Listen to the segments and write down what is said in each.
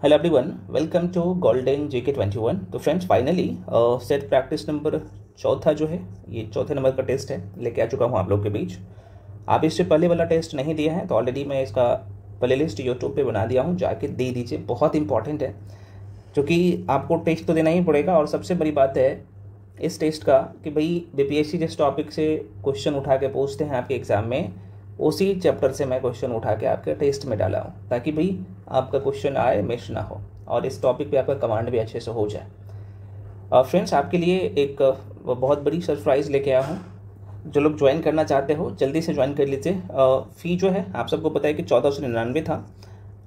Hello everyone, welcome to golden GK 21। तो friends finally set practice number चौथा जो है, ये चौथे नंबर का टेस्ट है, लेके आ चुका हूँ आप लोग के बीच। आप इससे पहले वाला टेस्ट नहीं दिया है तो ऑलरेडी मैं इसका प्ले लिस्ट यूट्यूब पर बना दिया हूँ, जाके दे दीजिए। बहुत इंपॉर्टेंट है क्योंकि आपको टेस्ट तो देना ही पड़ेगा। और सबसे बड़ी बात है इस टेस्ट का कि भाई बीपीएससी जिस टॉपिक से क्वेश्चन उठा के पूछते हैं आपके एग्ज़ाम में, उसी चैप्टर से मैं क्वेश्चन उठा के आपके टेस्ट में डाला हूँ, ताकि भाई आपका क्वेश्चन आए, मिस ना हो, और इस टॉपिक पे आपका कमांड भी अच्छे से हो जाए। फ्रेंड्स आपके लिए एक बहुत बड़ी सरप्राइज़ लेके आया हूँ। जो लोग ज्वाइन करना चाहते हो जल्दी से ज्वाइन कर लीजिए। फ़ी जो है आप सबको पता है कि 1499 था,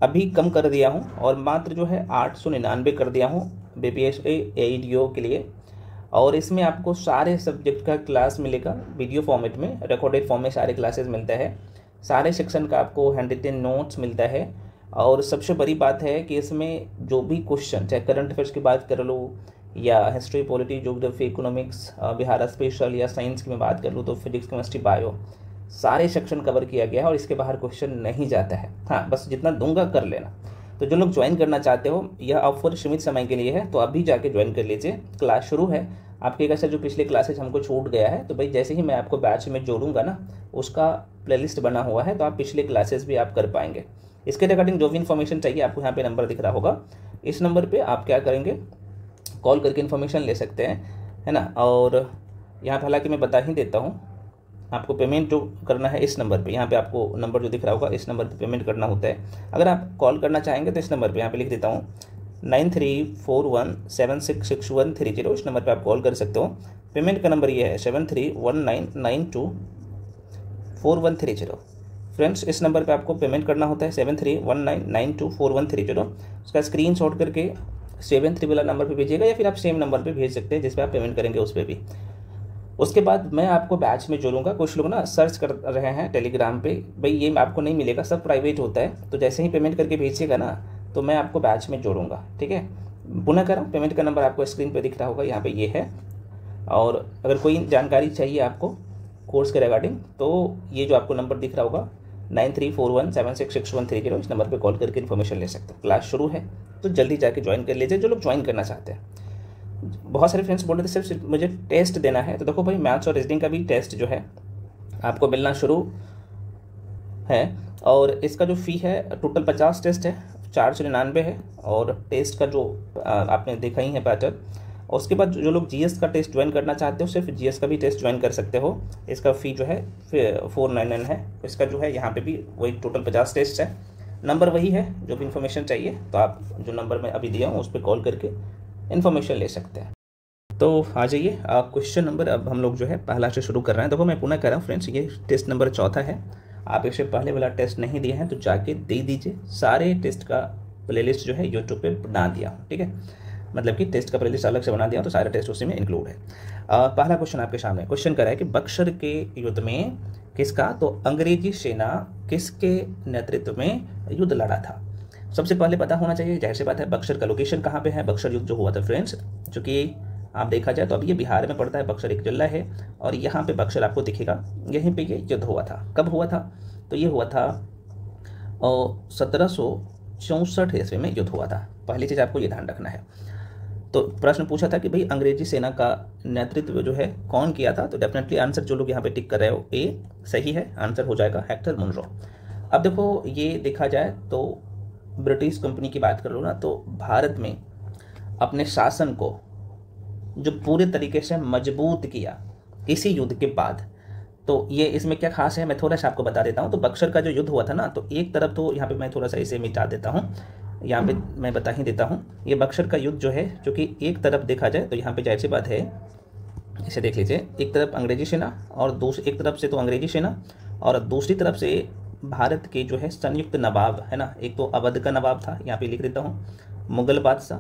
अभी कम कर दिया हूँ और मात्र जो है 899 कर दिया हूँ बीपीएससी एईडीओ के लिए। और इसमें आपको सारे सब्जेक्ट का क्लास मिलेगा वीडियो फॉर्मेट में, रिकॉर्डेड फॉर्म में सारे क्लासेस मिलते हैं। सारे सेक्शन का आपको हैंड रिटन नोट्स मिलता है। और सबसे बड़ी बात है कि इसमें जो भी क्वेश्चन, चाहे करंट अफेयर्स की बात कर लो या history, polity, geography, economics, Bihar special, या साइंस की मैं बात कर लूँ तो फिजिक्स, केमिस्ट्री, बायो, सारे सेक्शन कवर किया गया है और इसके बाहर क्वेश्चन नहीं जाता है। हाँ, बस जितना दूंगा कर लेना। तो जो लोग ज्वाइन करना चाहते हो, यह ऑफर सीमित समय के लिए है, तो अभी जाके ज्वाइन कर लीजिए। क्लास शुरू है आपके। कैसे जो पिछले क्लासेज हमको छूट गया है, तो भाई जैसे ही मैं आपको बैच में जोड़ूंगा ना, उसका प्लेलिस्ट बना हुआ है, तो आप पिछले क्लासेस भी आप कर पाएंगे। इसके रिगार्डिंग जो भी इन्फॉर्मेशन चाहिए, आपको यहाँ पे नंबर दिख रहा होगा, इस नंबर पे आप क्या करेंगे, कॉल करके इन्फॉर्मेशन ले सकते हैं, है ना। और यहाँ पे हालांकि मैं बता ही देता हूँ, आपको पेमेंट जो करना है इस नंबर पे, यहाँ पे आपको नंबर जो दिख रहा होगा इस नंबर पे पेमेंट करना होता है। अगर आप कॉल करना चाहेंगे तो इस नंबर पे यहाँ पे लिख देता हूँ 9341766130, इस नंबर पे आप कॉल कर सकते हो। पेमेंट का नंबर ये है 7319924130। फ्रेंड्स इस नंबर पे आपको पेमेंट करना होता है 7319924130। उसका स्क्रीनशॉट करके 73 वाला नंबर पे भेजिएगा, या फिर आप सेम नंबर पे भेज सकते हैं जिस पे आप पेमेंट करेंगे उस पर भी। उसके बाद मैं आपको बैच में जोड़ूंगा। कुछ लोग ना सर्च कर रहे हैं टेलीग्राम पे, भाई ये आपको नहीं मिलेगा, सब प्राइवेट होता है, तो जैसे ही पेमेंट करके भेजिएगा ना तो मैं आपको बैच में जोड़ूंगा, ठीक है। पुनः कर रहा हूँ, पेमेंट का नंबर आपको स्क्रीन पे दिख रहा होगा, यहाँ पे ये है। और अगर कोई जानकारी चाहिए आपको कोर्स के रिगार्डिंग, तो ये जो आपको नंबर दिख रहा होगा 9341766130, इस नंबर पर कॉल करके इन्फॉर्मेशन ले सकते हो। क्लास शुरू है तो जल्दी जाके ज्वाइन कर लीजिए जो लोग ज्वाइन करना चाहते हैं। बहुत सारे फ्रेंड्स बोल रहे थे सिर्फ मुझे टेस्ट देना है, तो देखो भाई मैथ्स और रीजनिंग का भी टेस्ट जो है आपको मिलना शुरू है। और इसका जो फ़ी है टोटल 50 टेस्ट है, 499 है। और टेस्ट का जो आपने देखा ही है पैटर्न। और उसके बाद जो लोग जीएस का टेस्ट ज्वाइन करना चाहते हो, सिर्फ जीएस का भी टेस्ट ज्वाइन कर सकते हो। इसका फ़ी जो है 499 है। इसका जो है यहाँ पे भी वही टोटल 50 टेस्ट है। नंबर वही है, जो भी इन्फॉर्मेशन चाहिए तो आप जो नंबर मैं अभी दिया हूँ उस पर कॉल करके इन्फॉर्मेशन ले सकते हैं। तो आ जाइए क्वेश्चन नंबर, अब हम लोग जो है पहला से शुरू कर रहे हैं। देखो मैं पुनः कर रहा हूँ फ्रेंड्स, ये टेस्ट नंबर चौथा है। आप इससे पहले वाला टेस्ट नहीं दिए हैं तो जाके दे दीजिए। सारे टेस्ट का प्लेलिस्ट जो है यूट्यूब पे बना दिया हूँ, ठीक है। मतलब कि टेस्ट का प्लेलिस्ट अलग से बना दिया तो सारे टेस्ट उसी में इंक्लूड है। पहला क्वेश्चन आपके सामने क्वेश्चन कर रहा है कि बक्सर के युद्ध में किसका, तो अंग्रेजी सेना किसके नेतृत्व में युद्ध लड़ा था। सबसे पहले पता होना चाहिए, जाहिर सी बात है, बक्सर का लोकेशन कहाँ पे है। बक्सर युद्ध जो हुआ था फ्रेंड्स, जो कि आप देखा जाए तो अभी ये बिहार में पड़ता है। बक्सर एक जिला है और यहाँ पे बक्सर आपको दिखेगा, यहीं पे ये युद्ध हुआ था। कब हुआ था, तो ये हुआ था 1764 ईस्वी में युद्ध हुआ था। पहली चीज़ आपको ये ध्यान रखना है। तो प्रश्न पूछा था कि भाई अंग्रेजी सेना का नेतृत्व जो है कौन किया था, तो डेफिनेटली आंसर जो लोग यहाँ पे टिक कर रहे हो ए सही है, आंसर हो जाएगा हेक्टर मुनरो। अब देखो ये देखा जाए तो ब्रिटिश कंपनी की बात कर लो ना, तो भारत में अपने शासन को जो पूरे तरीके से मजबूत किया इसी युद्ध के बाद, तो ये इसमें क्या खास है मैं थोड़ा सा आपको बता देता हूँ। तो बक्सर का जो युद्ध हुआ था ना, तो एक तरफ तो यहाँ पे मैं थोड़ा सा इसे मिटा देता हूँ, यहाँ पे मैं बता ही देता हूँ। ये बक्सर का युद्ध जो है, जो कि एक तरफ देखा जाए तो यहाँ पे जाहिर सी बात है, इसे देख लीजिए, एक तरफ अंग्रेजी सेना और एक तरफ से तो अंग्रेजी सेना और दूसरी तरफ से भारत के जो है संयुक्त नवाब है ना। एक तो अवध का नवाब था, यहाँ पे लिख देता हूँ मुगल बादशाह,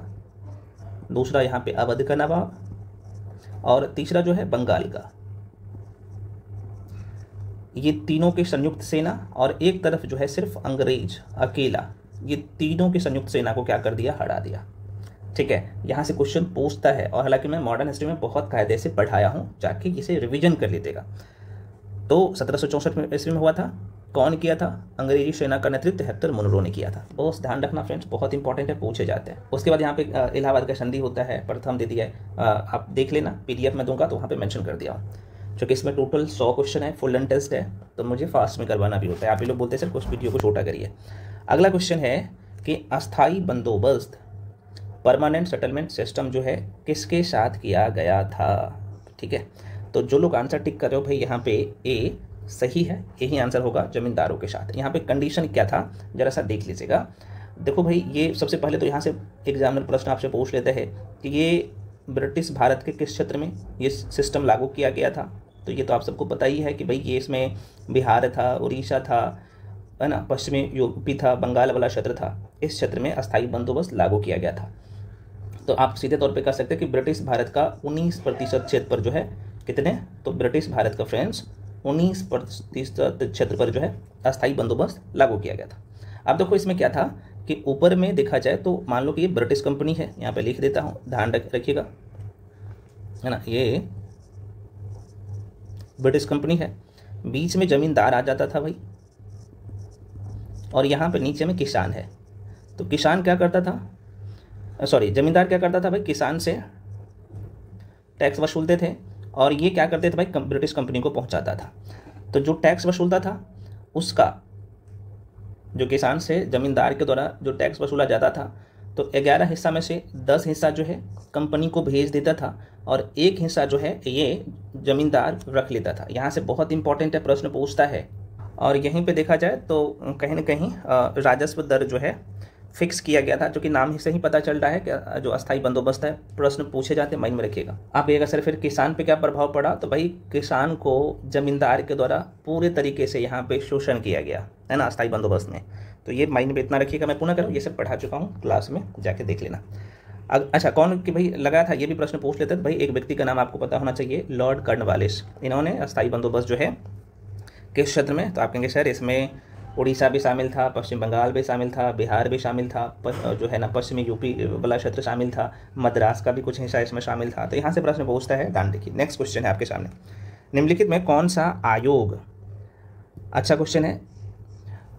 दूसरा यहाँ पे अवध का नवाब, और तीसरा जो है बंगाल का। ये तीनों की संयुक्त सेना और एक तरफ जो है सिर्फ अंग्रेज अकेला, ये तीनों की संयुक्त सेना को क्या कर दिया, हरा दिया, ठीक है। यहाँ से क्वेश्चन पूछता है, और हालांकि मैं मॉडर्न हिस्ट्री में बहुत कायदे से पढ़ाया हूँ, जाके इसे रिवीजन कर लीजिएगा। तो 1764 ईस्वी में हुआ था कौन किया था? अंग्रेजी सेना का नेतृत्व हेक्टर मुनरो ने किया था। बहुत ध्यान रखना फ्रेंड्स, बहुत इंपॉर्टेंट है, पूछे जाते हैं। उसके बाद यहाँ पे इलाहाबाद का संधि होता है, प्रथम दे दिया है, आप देख लेना, PDF में दूंगा तो वहाँ पे मेंशन कर दिया हूँ। क्योंकि इसमें टोटल 100 क्वेश्चन है, फुल एंड टेस्ट है, तो मुझे फास्ट में करवाना भी होता है। आप ही लोग बोलते हैं सर कुछ वीडियो को छोटा करिए। अगला क्वेश्चन है कि अस्थाई बंदोबस्त परमानेंट सेटलमेंट सिस्टम जो है किसके साथ किया गया था? ठीक है, तो जो लोग आंसर टिक कर रहे हो भाई यहाँ पे ए सही है, यही आंसर होगा, जमींदारों के साथ। यहाँ पे कंडीशन क्या था जरा सा देख लीजिएगा। देखो भाई, ये सबसे पहले तो यहाँ से एग्जामिनर प्रश्न आपसे पूछ लेते हैं कि ये ब्रिटिश भारत के किस क्षेत्र में ये सिस्टम लागू किया गया था। तो ये तो आप सबको पता ही है कि भाई ये इसमें बिहार था, उड़ीसा था, है ना, पश्चिमी यूपी था, बंगाल वाला क्षेत्र था, इस क्षेत्र में अस्थायी बंदोबस्त लागू किया गया था। तो आप सीधे तौर पे कह सकते हैं कि ब्रिटिश भारत का 19% क्षेत्र पर जो है कितने, तो ब्रिटिश भारत का फ्रेंड्स 19% क्षेत्र पर जो है अस्थायी बंदोबस्त लागू किया गया था। अब देखो इसमें क्या था कि ऊपर में देखा जाए तो मान लो कि ये ब्रिटिश कंपनी है, यहाँ पे लिख देता हूँ, ध्यान रखिएगा, है ना, ये ब्रिटिश कंपनी है, बीच में जमींदार आ जाता था भाई, और यहाँ पे नीचे में किसान है। तो किसान क्या करता था, सॉरी जमींदार क्या करता था भाई, किसान से टैक्स वसूलते थे, और ये क्या करते थे भाई, ब्रिटिश कंपनी को पहुंचाता था। तो जो टैक्स वसूलता था उसका, जो किसान से जमींदार के द्वारा जो टैक्स वसूला जाता था, तो 11 हिस्सा में से 10 हिस्सा जो है कंपनी को भेज देता था, और 1 हिस्सा जो है ये जमींदार रख लेता था। यहाँ से बहुत इंपॉर्टेंट है, प्रश्न पूछता है। और यहीं पे देखा जाए तो कहीं ना कहीं राजस्व दर जो है फिक्स किया गया था, जो कि नाम से ही पता चल रहा है कि जो अस्थायी बंदोबस्त है, प्रश्न पूछे जाते हैं, माइंड में रखिएगा। आप ये सर फिर किसान पे क्या प्रभाव पड़ा, तो भाई किसान को जमींदार के द्वारा पूरे तरीके से यहाँ पे शोषण किया गया है ना अस्थायी बंदोबस्त में। तो ये माइंड में इतना रखिएगा। मैं पुनः करूँ, ये सब पढ़ा चुका हूँ क्लास में, जाके देख लेना। अच्छा, कौन कि भाई लगाया था, ये भी प्रश्न पूछ लेते हैं। भाई एक व्यक्ति का नाम आपको पता होना चाहिए, लॉर्ड कॉर्नवालिस। इन्होंने अस्थायी बंदोबस्त जो है किस क्षेत्र में, तो आप कहेंगे सर इसमें उड़ीसा भी शामिल था, पश्चिम बंगाल भी शामिल था, बिहार भी शामिल था, जो है ना पश्चिमी यूपी वाला क्षेत्र शामिल था, मद्रास का भी कुछ हिस्सा इसमें शामिल था। तो यहाँ से प्रश्न पूछता है, ध्यान देखिए। नेक्स्ट क्वेश्चन है आपके सामने, निम्नलिखित में कौन सा आयोग, अच्छा क्वेश्चन है,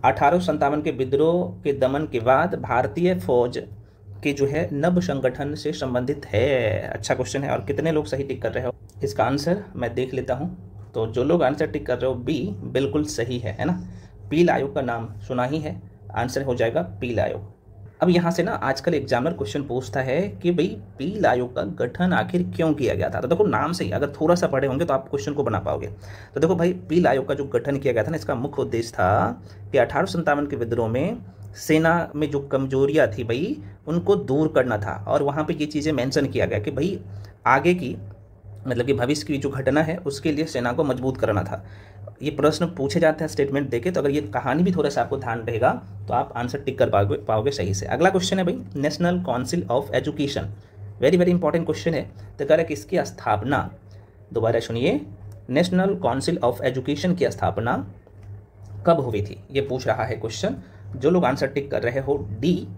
1857 के विद्रोह के दमन के बाद भारतीय फौज के जो है नव संगठन से संबंधित है? अच्छा क्वेश्चन है। और कितने लोग सही टिक कर रहे हो, इसका आंसर मैं देख लेता हूँ। तो जो लोग आंसर टिक कर रहे हो बी बिल्कुल सही है ना। पील आयोग का नाम सुना ही है, आंसर हो जाएगा पील आयोग। अब यहाँ से ना आजकल एग्जामिनर क्वेश्चन पूछता है कि भाई पील आयोग का गठन आखिर क्यों किया गया था। तो देखो नाम से ही अगर थोड़ा सा पढ़े होंगे तो आप क्वेश्चन को बना पाओगे। तो देखो भाई, पील आयोग का जो गठन किया गया था ना, इसका मुख्य उद्देश्य था कि 1857 के विद्रोह में सेना में जो कमजोरियाँ थी भाई उनको दूर करना था। और वहाँ पर ये चीज़ें मैंशन किया गया कि भाई आगे की मतलब कि भविष्य की जो घटना है उसके लिए सेना को मजबूत करना था। ये प्रश्न पूछे जाते हैं स्टेटमेंट देके, तो अगर ये कहानी भी थोड़ा सा आपको ध्यान रहेगा तो आप आंसर टिक कर पाओगे सही से। अगला क्वेश्चन है भाई, national council of education, very very important question है। तो कह रहा है कि इसकी स्थापना, दोबारा सुनिए, नेशनल काउंसिल ऑफ एजुकेशन की स्थापना कब हुई थी, ये पूछ रहा है क्वेश्चन। जो लोग आंसर टिक कर रहे हो डी,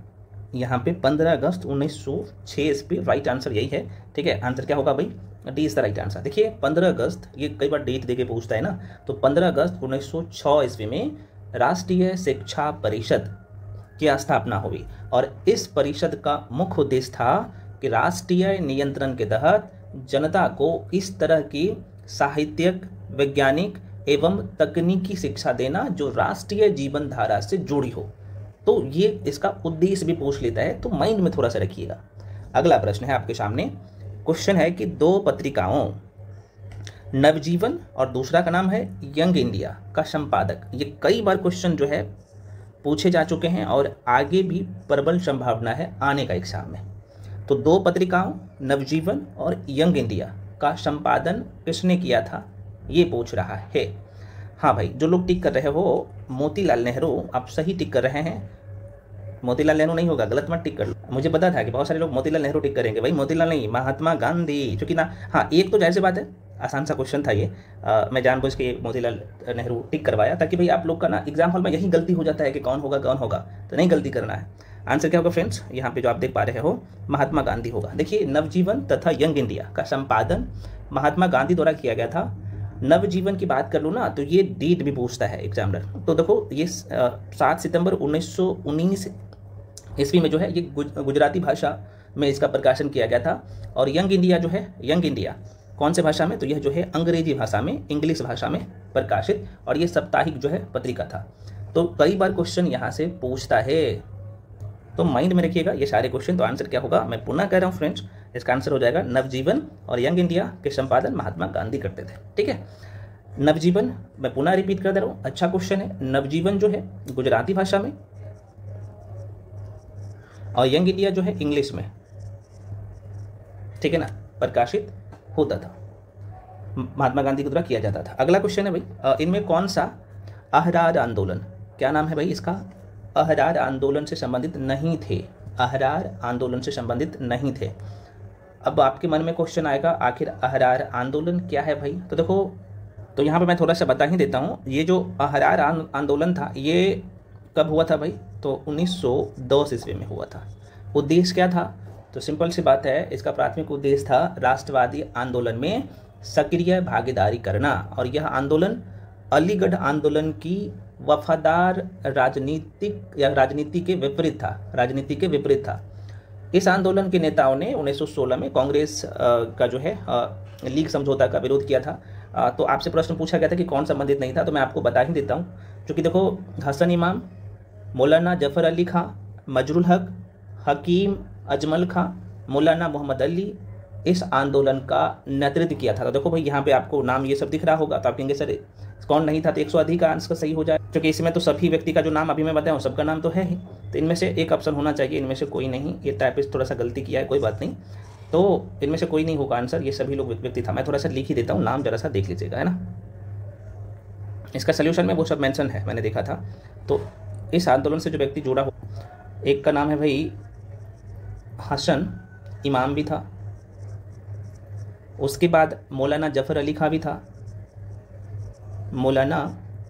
यहाँ पे 15 अगस्त 1906, इस पर राइट आंसर यही है। ठीक है, आंसर क्या होगा भाई, D is the right answer. देखिए 15 अगस्त, ये कई बार डेट देके पूछता है ना, तो 15 अगस्त 1906 ईस्वी में राष्ट्रीय शिक्षा परिषद की स्थापना हुई। और इस परिषद का मुख्य उद्देश्य था कि राष्ट्रीय नियंत्रण के तहत जनता को इस तरह की साहित्यिक, वैज्ञानिक एवं तकनीकी शिक्षा देना जो राष्ट्रीय जीवन धारा से जुड़ी हो। तो ये इसका उद्देश्य भी पूछ लेता है, तो माइंड में थोड़ा सा रखिएगा। अगला प्रश्न है आपके सामने, क्वेश्चन है कि 2 पत्रिकाओं नवजीवन और दूसरा का नाम है यंग इंडिया का संपादक, ये कई बार क्वेश्चन जो है पूछे जा चुके हैं और आगे भी प्रबल संभावना है आने का एग्जाम में। तो 2 पत्रिकाओं नवजीवन और यंग इंडिया का संपादन किसने किया था, ये पूछ रहा है। हाँ भाई, जो लोग टिक कर रहे हो मोतीलाल नेहरू, आप सही टिक कर रहे हैं। मोतीलाल नेहरू नहीं होगा, गलत मत टिक कर लो। मुझे पता था कि बहुत सारे लोग मोतीलाल नेहरू टिक करेंगे, भाई मोतीलाल नहीं, महात्मा गांधी। चूंकि ना, हाँ एक तो जाहिर सी बात है, आसान सा क्वेश्चन था ये, मैं जानबूझ के मोतीलाल नेहरू टिक करवाया ताकि भाई आप लोग का ना एग्जाम हॉल में यही गलती हो जाता है कि कौन होगा, तो नहीं गलती करना है। आंसर क्या होगा फ्रेंड्स, यहाँ पे जो आप देख पा रहे हो महात्मा गांधी होगा। देखिए नवजीवन तथा यंग इंडिया का संपादन महात्मा गांधी द्वारा किया गया था नवजीवन की बात कर लो ना तो ये डेट भी पूछता है एग्जामिनर। तो देखो ये 7 सितंबर 1919 ईस्वी में जो है ये गुजराती भाषा में इसका प्रकाशन किया गया था। और यंग इंडिया जो है, यंग इंडिया कौन से भाषा में, तो यह जो है अंग्रेजी भाषा में, इंग्लिश भाषा में प्रकाशित, और ये साप्ताहिक जो है पत्रिका था। तो कई बार क्वेश्चन यहाँ से पूछता है, तो माइंड में रखिएगा ये सारे क्वेश्चन। तो आंसर क्या होगा, मैं पुनः कह रहा हूँ फ्रेंड्स, इसका आंसर हो जाएगा नवजीवन, और यंग इंडिया के संपादन महात्मा गांधी करते थे। ठीक है, नवजीवन मैं पुनः रिपीट कर दे रहा हूँ, अच्छा क्वेश्चन है। नवजीवन जो है गुजराती भाषा में, और यंग इंडिया जो है इंग्लिश में, ठीक है ना, प्रकाशित होता था, महात्मा गांधी के द्वारा किया जाता था। अगला क्वेश्चन है भाई, इनमें कौन सा अहरार आंदोलन, क्या नाम है भाई इसका, अहरार आंदोलन से संबंधित नहीं थे, अहरार आंदोलन से संबंधित नहीं थे। अब आपके मन में क्वेश्चन आएगा आखिर अहरार आंदोलन क्या है भाई। तो देखो, तो यहाँ पे मैं थोड़ा सा बता ही देता हूँ, ये जो अहरार आंदोलन था ये कब हुआ था भाई, तो 1910 ईस्वी में हुआ था। उद्देश्य क्या था, तो सिंपल सी बात है, इसका प्राथमिक उद्देश्य था राष्ट्रवादी आंदोलन में सक्रिय भागीदारी करना, और यह आंदोलन अलीगढ़ आंदोलन की वफादार राजनीति के विपरीत था, राजनीति के विपरीत था। इस आंदोलन के नेताओं ने 1916 में कांग्रेस का जो है लीग समझौता का विरोध किया था। तो आपसे प्रश्न पूछा गया था कि कौन संबंधित नहीं था, तो मैं आपको बता ही देता हूँ। क्योंकि देखो, हसन इमाम, मौलाना जफर अली खां, मजरुल हक, हकीम अजमल खां, मौलाना मोहम्मद अली इस आंदोलन का नेतृत्व किया था। तो देखो भाई, यहाँ पे आपको नाम ये सब दिख रहा होगा, तो आप कहेंगे सर कौन नहीं था, तो 100 का आंसर सही हो जाए, क्योंकि इसमें तो सभी व्यक्ति का जो नाम अभी मैं बताया हूँ सबका नाम तो है ही। तो इनमें से एक ऑप्शन होना चाहिए, इनमें से कोई नहीं। ये टाइपिस्ट थोड़ा सा गलती किया है, कोई बात नहीं, तो इनमें से कोई नहीं होगा आंसर, ये सभी लोग व्यक्ति था। मैं थोड़ा सा लिख ही देता हूँ, नाम जरा सा देख लीजिएगा, है ना। इसका सोल्यूशन में वो सब मेंशन है, मैंने देखा था। तो इस आंदोलन से जो व्यक्ति जुड़ा हो, एक का नाम है भाई हसन इमाम भी था, उसके बाद मौलाना जफर अली खां भी था, मौलाना,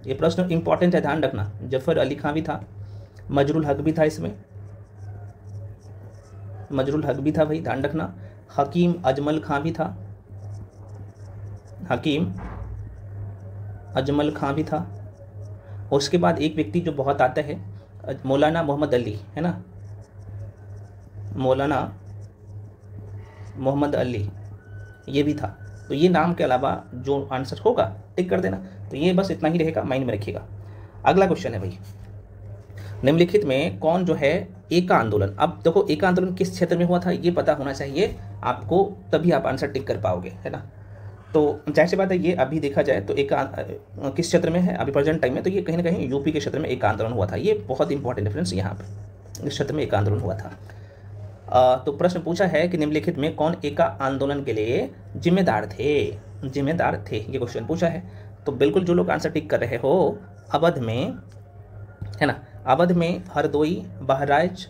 ये प्रश्न इंपॉर्टेंट है, ध्यान रखना, जफर अली खां भी था, मजरुल हक भी था, इसमें मजरुल हक भी था भाई, ध्यान रखना, हकीम अजमल खां भी था, हकीम अजमल खां भी था। उसके बाद एक व्यक्ति जो बहुत आता है, मौलाना मोहम्मद अली, है ना, मौलाना मोहम्मद अली, ये भी था। तो ये नाम के अलावा जो आंसर होगा टिक कर देना। तो ये बस इतना ही रहेगा, माइंड में रखिएगा। अगला क्वेश्चन है भाई, निम्नलिखित में कौन जो है एका आंदोलन, अब देखो एका आंदोलन किस क्षेत्र में हुआ था ये पता होना चाहिए आपको, तभी आप आंसर टिक कर पाओगे, है ना। तो जाहिर सी बात है, ये अभी देखा जाए तो एका किस क्षेत्र में है अभी प्रेजेंट टाइम में, तो ये कहीं ना कहीं यूपी के क्षेत्र में एका आंदोलन हुआ था। ये बहुत इंपॉर्टेंट डिफरेंस यहाँ पे, इस क्षेत्र में एका आंदोलन हुआ था। तो प्रश्न पूछा है कि निम्नलिखित में कौन एका आंदोलन के लिए जिम्मेदार थे, जिम्मेदार थे, ये क्वेश्चन पूछा है। तो बिल्कुल जो लोग आंसर टिक कर रहे हो, अवध में, है ना, अवध में हरदोई, बहराइच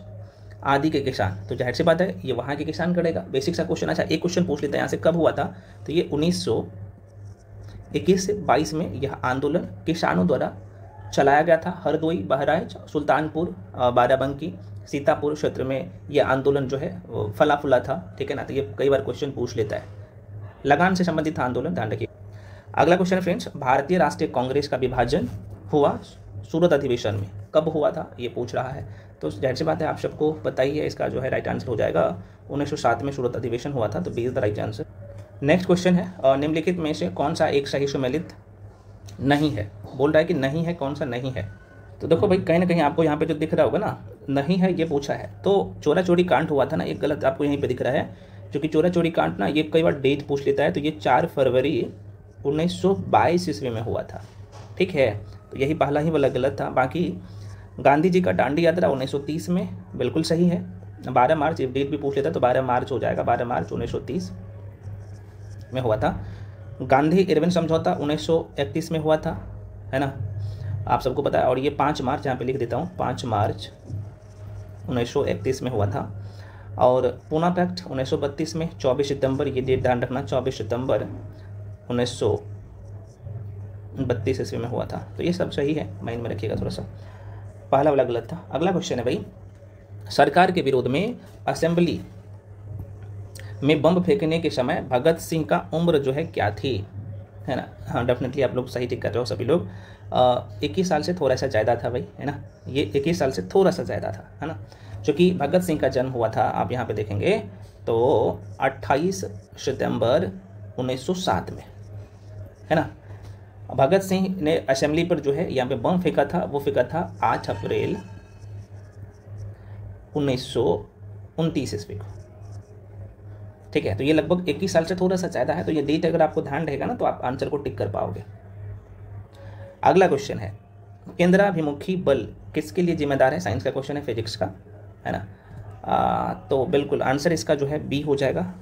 आदि के किसान, तो जाहिर सी बात है ये वहाँ के किसान करेगा, बेसिक सा क्वेश्चन। अच्छा, एक क्वेश्चन पूछ लेते हैं यहाँ से, कब हुआ था, तो ये 1921 से 22 में यह आंदोलन किसानों द्वारा चलाया गया था। हरदोई, बहराइच, सुल्तानपुर, बाराबंकी, सीतापुर क्षेत्र में यह आंदोलन जो है फला फूला था, ठीक है ना। तो ये कई बार क्वेश्चन पूछ लेता है, लगान से संबंधित था आंदोलन, ध्यान रखिए। अगला क्वेश्चन है फ्रेंड्स, भारतीय राष्ट्रीय कांग्रेस का विभाजन हुआ सूरत अधिवेशन में, कब हुआ था ये पूछ रहा है। तो जाहिर सी बात है आप सबको पता ही है, इसका जो है राइट आंसर हो जाएगा 1907 में सूरत अधिवेशन हुआ था, तो B is the right answer. Next question है, निम्नलिखित में से कौन सा एक सही सुमेलित नहीं है, बोल रहा है कि नहीं है, कौन सा नहीं है। तो देखो भाई, कहीं ना कहीं आपको यहाँ पे जो दिख रहा होगा ना, नहीं है ये पूछा है। तो चोरा चोरी कांड हुआ था ना, एक गलत आपको यहीं पे दिख रहा है, क्योंकि चोरा चोरी कांड ना ये कई बार डेट पूछ लेता है। तो ये 4 फरवरी 1922 ईस्वी में हुआ था, ठीक है। तो यही पहला ही वाला गलत था। बाकी गांधी जी का दांडी यात्रा 1930 में, बिल्कुल सही है। 12 मार्च, ये डेट भी पूछ लेता है तो 12 मार्च हो जाएगा, 12 मार्च 1930 में हुआ था। गांधी इरविन समझौता 1931 में हुआ था, है ना, आप सबको पता है। और ये 5 मार्च, यहाँ पे लिख देता हूँ, 5 मार्च 1931 में हुआ था। और पूना पैक्ट 1932 में, 24 सितंबर, ये डेट ध्यान रखना, 24 सितंबर 1932 ईस्वी में हुआ था। तो ये सब सही है, माइंड में रखिएगा थोड़ा सा, पहला वाला गलत था। अगला क्वेश्चन है भाई, सरकार के विरोध में असेंबली में बम फेंकने के समय भगत सिंह का उम्र जो है क्या थी, है ना। हाँ डेफिनेटली आप लोग सही टिक कर रहे हो सभी लोग। 21 साल से थोड़ा सा ज़्यादा था भाई, है ना, ये 21 साल से थोड़ा सा ज़्यादा था, है ना, क्योंकि भगत सिंह का जन्म हुआ था, आप यहाँ पे देखेंगे तो 28 सितंबर 1907 में, है ना। भगत सिंह ने असेंबली पर जो है यहाँ पे बम फेंका था, वो फेंका था 8 अप्रैल 1929 ईस्वी को, ठीक है। तो ये लगभग 21 साल से थोड़ा सा ज़्यादा है, तो ये डेट अगर आपको ध्यान रहेगा ना तो आप आंसर को टिक कर पाओगे। अगला क्वेश्चन है, केंद्राभिमुखी बल किसके लिए जिम्मेदार है? साइंस का क्वेश्चन है, फिजिक्स का, है ना। तो बिल्कुल आंसर इसका जो है बी हो जाएगा।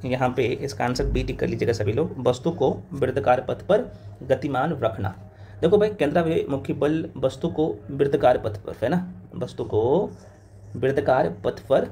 यहाँ पे इसका आंसर बी टिक कर लीजिएगा सभी लोग, वस्तु को वृत्ताकार पथ पर गतिमान रखना। देखो भाई, केंद्राभिमुखी बल वस्तु को वृत्ताकार पथ पर, है ना, वस्तु को वृत्ताकार पथ पर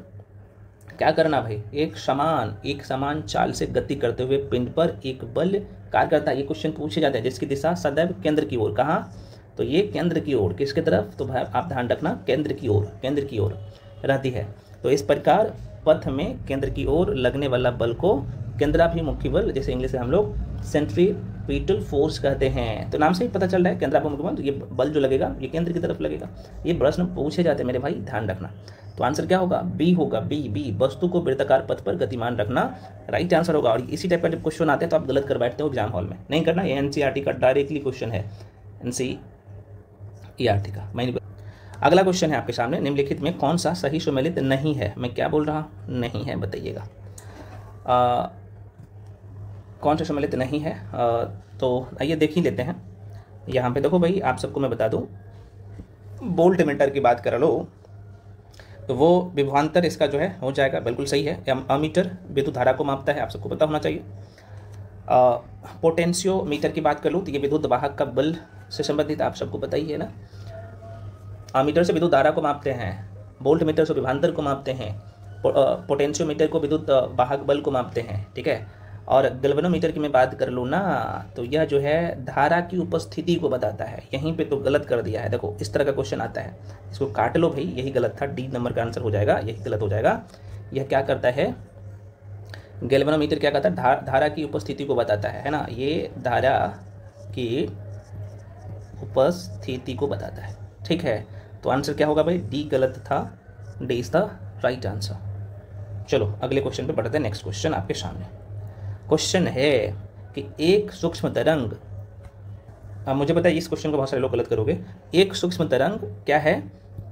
क्या करना भाई, एक समान चाल से गति करते हुए पिंड पर एक बल कार्य करता है। ये क्वेश्चन पूछे जाते हैं जिसकी दिशा सदैव केंद्र की ओर, कहाँ, तो ये केंद्र की ओर, किसके तरफ, तो भाई आप ध्यान रखना केंद्र की ओर रहती है। तो इस प्रकार पथ में केंद्र की ओर लगने वाला बल को केंद्राभिमुखी बल, जैसे इंग्लिश में हम लोग सेंट्रीपिटल फोर्स कहते हैं। तो नाम से ही पता चल रहा है केंद्राभिमुखी बल, तो ये बल जो लगेगा ये केंद्र की तरफ लगेगा। ये प्रश्न पूछे जाते हैं मेरे भाई, ध्यान रखना। तो आंसर क्या होगा, बी होगा, बी वस्तु को वृत्ताकार पथ पर गतिमान रखना राइट आंसर होगा। और इसी टाइप का जब क्वेश्चन आते हैं तो आप गलत कर बैठते हो एग्जाम हॉल में, नहीं करना। ये एनसीईआरटी का डायरेक्टली क्वेश्चन है, एनसीईआरटी का। अगला क्वेश्चन है आपके सामने, निम्नलिखित में कौन सा सही सुमेलित नहीं है? मैं क्या बोल रहा हूँ, नहीं है, बताइएगा कौन सा सम्मिलित नहीं है। तो आइए देख ही लेते हैं। यहाँ पे देखो भाई, आप सबको मैं बता दूँ, वोल्ट मीटर की बात कर लो तो वो विभवांतर इसका जो है हो जाएगा, बिल्कुल सही है। अमीटर विद्युत धारा को मापता है, आप सबको पता होना चाहिए। पोटेंशियोमीटर की बात कर लूँ तो ये विद्युत वाहक का बल से संबंधित, आप सबको पता ही है ना। अमीटर से विद्युत धारा को मापते हैं, वोल्ट मीटर से विभवांतर को मापते हैं, पोटेंशियोमीटर को विद्युत वाहक बल को मापते हैं, ठीक है। और गैल्वेनोमीटर की मैं बात कर लूँ ना तो यह जो है धारा की उपस्थिति को बताता है। यहीं पे तो गलत कर दिया है, देखो इस तरह का क्वेश्चन आता है, इसको काट लो भाई, यही गलत था, डी नंबर का आंसर हो जाएगा, यही गलत हो जाएगा। यह क्या करता है, गैल्वेनोमीटर क्या करता है, धारा की उपस्थिति को बताता है ना, ये धारा की उपस्थिति को बताता है, ठीक है। तो आंसर क्या होगा भाई, डी गलत था, D is the right answer. चलो अगले क्वेश्चन पे बढ़ते हैं। नेक्स्ट क्वेश्चन आपके सामने क्वेश्चन है कि एक सूक्ष्म तरंग, मुझे पता है इस क्वेश्चन को बहुत सारे लोग गलत करोगे, एक सूक्ष्म तरंग क्या है,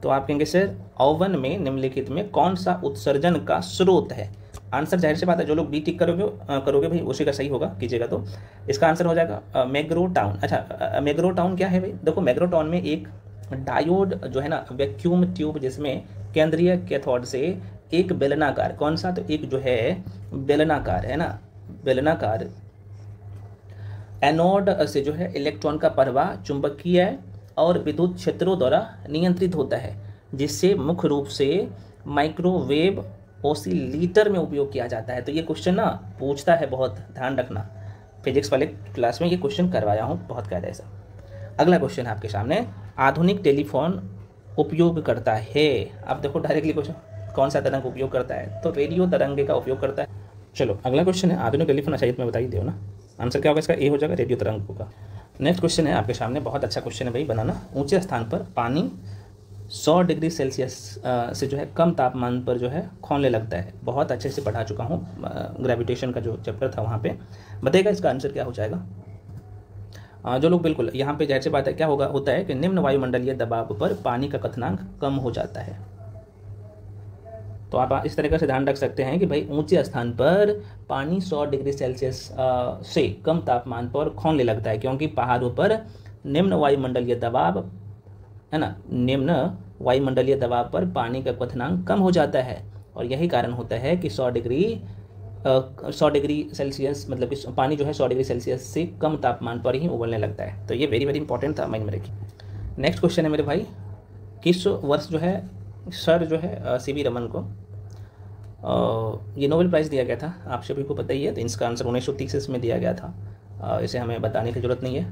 तो आप कहेंगे सर ओवन में निम्नलिखित में कौन सा उत्सर्जन का स्रोत है। आंसर जाहिर सी बात है, जो लोग बी टिक करोगे भाई उसी का सही होगा, कीजिएगा तो इसका आंसर हो जाएगा मैग्रोटाउन। अच्छा मैग्रोटाउन क्या है भाई, देखो मैग्रोटाउन में एक डायोड जो है ना, वैक्यूम ट्यूब जिसमें केंद्रीय कैथोड से एक बेलनाकार, कौन सा, तो एक जो है बेलनाकार, है ना, बेलनाकार एनोड से जो है इलेक्ट्रॉन का प्रवाह चुंबकीय और विद्युत क्षेत्रों द्वारा नियंत्रित होता है, जिससे मुख्य रूप से माइक्रोवेव ओसिलेटर में उपयोग किया जाता है। तो ये क्वेश्चन ना पूछता है, बहुत ध्यान रखना, फिजिक्स वाले क्लास में ये क्वेश्चन करवाया हूँ बहुत कायदे से। अगला क्वेश्चन है आपके सामने, आधुनिक टेलीफोन उपयोग करता है। अब देखो डायरेक्टली क्वेश्चन, कौन सा तरंग उपयोग करता है, तो रेडियो तरंगे का उपयोग करता है। चलो अगला क्वेश्चन है, आधुनिक टेलीफोन, अच्छा में बता ही दो ना, आंसर क्या होगा इसका, ए हो जाएगा, रेडियो तरंग होगा। नेक्स्ट क्वेश्चन है आपके सामने, बहुत अच्छा क्वेश्चन है भाई, बनाना। ऊंचे स्थान पर पानी 100 डिग्री सेल्सियस से जो है कम तापमान पर जो है खौलने लगता है। बहुत अच्छे से पढ़ा चुका हूँ, ग्रेविटेशन का जो चैप्टर था वहाँ पे, बताइएगा इसका आंसर क्या हो जाएगा। जो लोग बिल्कुल यहाँ पे जाहिर सी बात है क्या होता है कि निम्न वायुमंडलीय दबाव पर पानी का क्वथनांक कम हो जाता है। तो आप इस तरीके से ध्यान रख सकते हैं कि भाई ऊंचे स्थान पर पानी 100 डिग्री सेल्सियस से कम तापमान पर खौलने लगता है, क्योंकि पहाड़ों पर निम्न वायुमंडलीय दबाव, है ना, निम्न वायुमंडलीय दबाव पर पानी का क्वथनांक कम हो जाता है, और यही कारण होता है कि 100 डिग्री सेल्सियस, मतलब कि पानी जो है 100 डिग्री सेल्सियस से कम तापमान पर ही उबलने लगता है। तो ये वेरी वेरी इंपॉर्टेंट था, माइंड में रखिए। नेक्स्ट क्वेश्चन है मेरे भाई, किस वर्ष जो है सर जो है सीवी रमन को ये नोबेल प्राइज़ दिया गया था, आप सभी को पता ही है। तो इसका आंसर 1930 में दिया गया था, इसे हमें बताने की जरूरत नहीं है,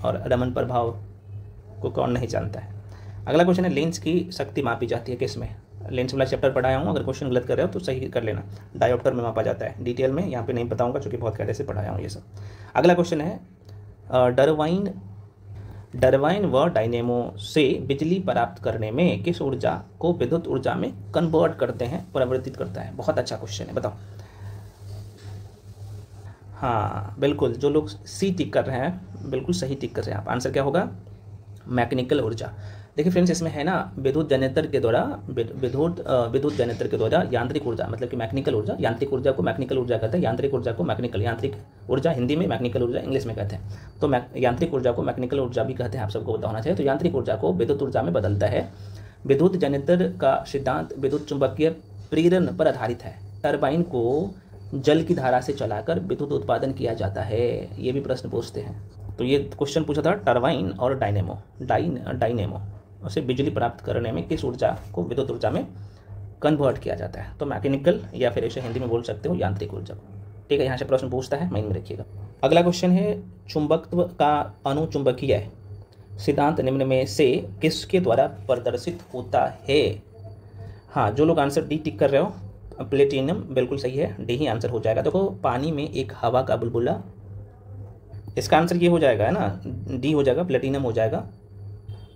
और रमन प्रभाव को कौन नहीं जानता है। अगला क्वेश्चन है, लेंस की शक्ति मापी जाती है किस में, लेंस वाला चैप्टर पढ़ाया हूँ, अगर क्वेश्चन गलत कर रहे हो तो सही कर लेना। डायोप्टर में मापा जाता है, डिटेल में यहाँ पे नहीं बताऊँगा क्योंकि बहुत कायदे से पढ़ाया हूँ ये सब। अगला क्वेश्चन है डरवाइन व डायनेमो से बिजली प्राप्त करने में किस ऊर्जा को विद्युत ऊर्जा में कन्वर्ट करते हैं, परिवर्तित करता है? बहुत अच्छा क्वेश्चन है, बताओ। हाँ बिल्कुल, जो लोग सी टिक कर रहे हैं बिल्कुल सही टिक कर रहे हैं आप। आंसर क्या होगा? मैकेनिकल ऊर्जा। देखिए फ्रेंड्स, इसमें है ना विद्युत जनरेटर के द्वारा विद्युत जनरेटर के द्वारा यांत्रिक ऊर्जा, मतलब कि मैकेनिकल ऊर्जा। यांत्रिक ऊर्जा को मैकेनिकल ऊर्जा कहते हैं, यांत्रिक ऊर्जा को मैकेनिकल, यांत्रिक ऊर्जा हिंदी में, मैकेनिकल ऊर्जा इंग्लिश में कहते हैं। तो यांत्रिक ऊर्जा को मैकेनिकल ऊर्जा भी कहते हैं, आप सबको पता होना चाहिए। तो यांत्रिक ऊर्जा को विद्युत ऊर्जा में बदलता है। विद्युत जनरेटर का सिद्धांत विद्युत चुंबकीय प्रेरण पर आधारित है। टरबाइन को जल की धारा से चलाकर विद्युत उत्पादन किया जाता है, ये भी प्रश्न पूछते हैं। तो ये क्वेश्चन पूछा था टरबाइन और डायनेमो उसे बिजली प्राप्त करने में किस ऊर्जा को विद्युत ऊर्जा में कन्वर्ट किया जाता है? तो मैकेनिकल, या फिर इसे हिंदी में बोल सकते हो यांत्रिक ऊर्जा। ठीक है, यहाँ से प्रश्न पूछता है, माइंड में रखिएगा। अगला क्वेश्चन है चुंबकत्व का अनुचुंबकीय सिद्धांत निम्न में से किसके द्वारा प्रदर्शित होता है? हाँ, जो लोग आंसर डी टिक कर रहे हो, प्लेटिनम, बिल्कुल सही है, डी ही आंसर हो जाएगा। देखो, पानी में एक हवा का बुलबुला, इसका आंसर ये हो जाएगा, है ना, डी हो जाएगा, प्लेटिनम हो जाएगा।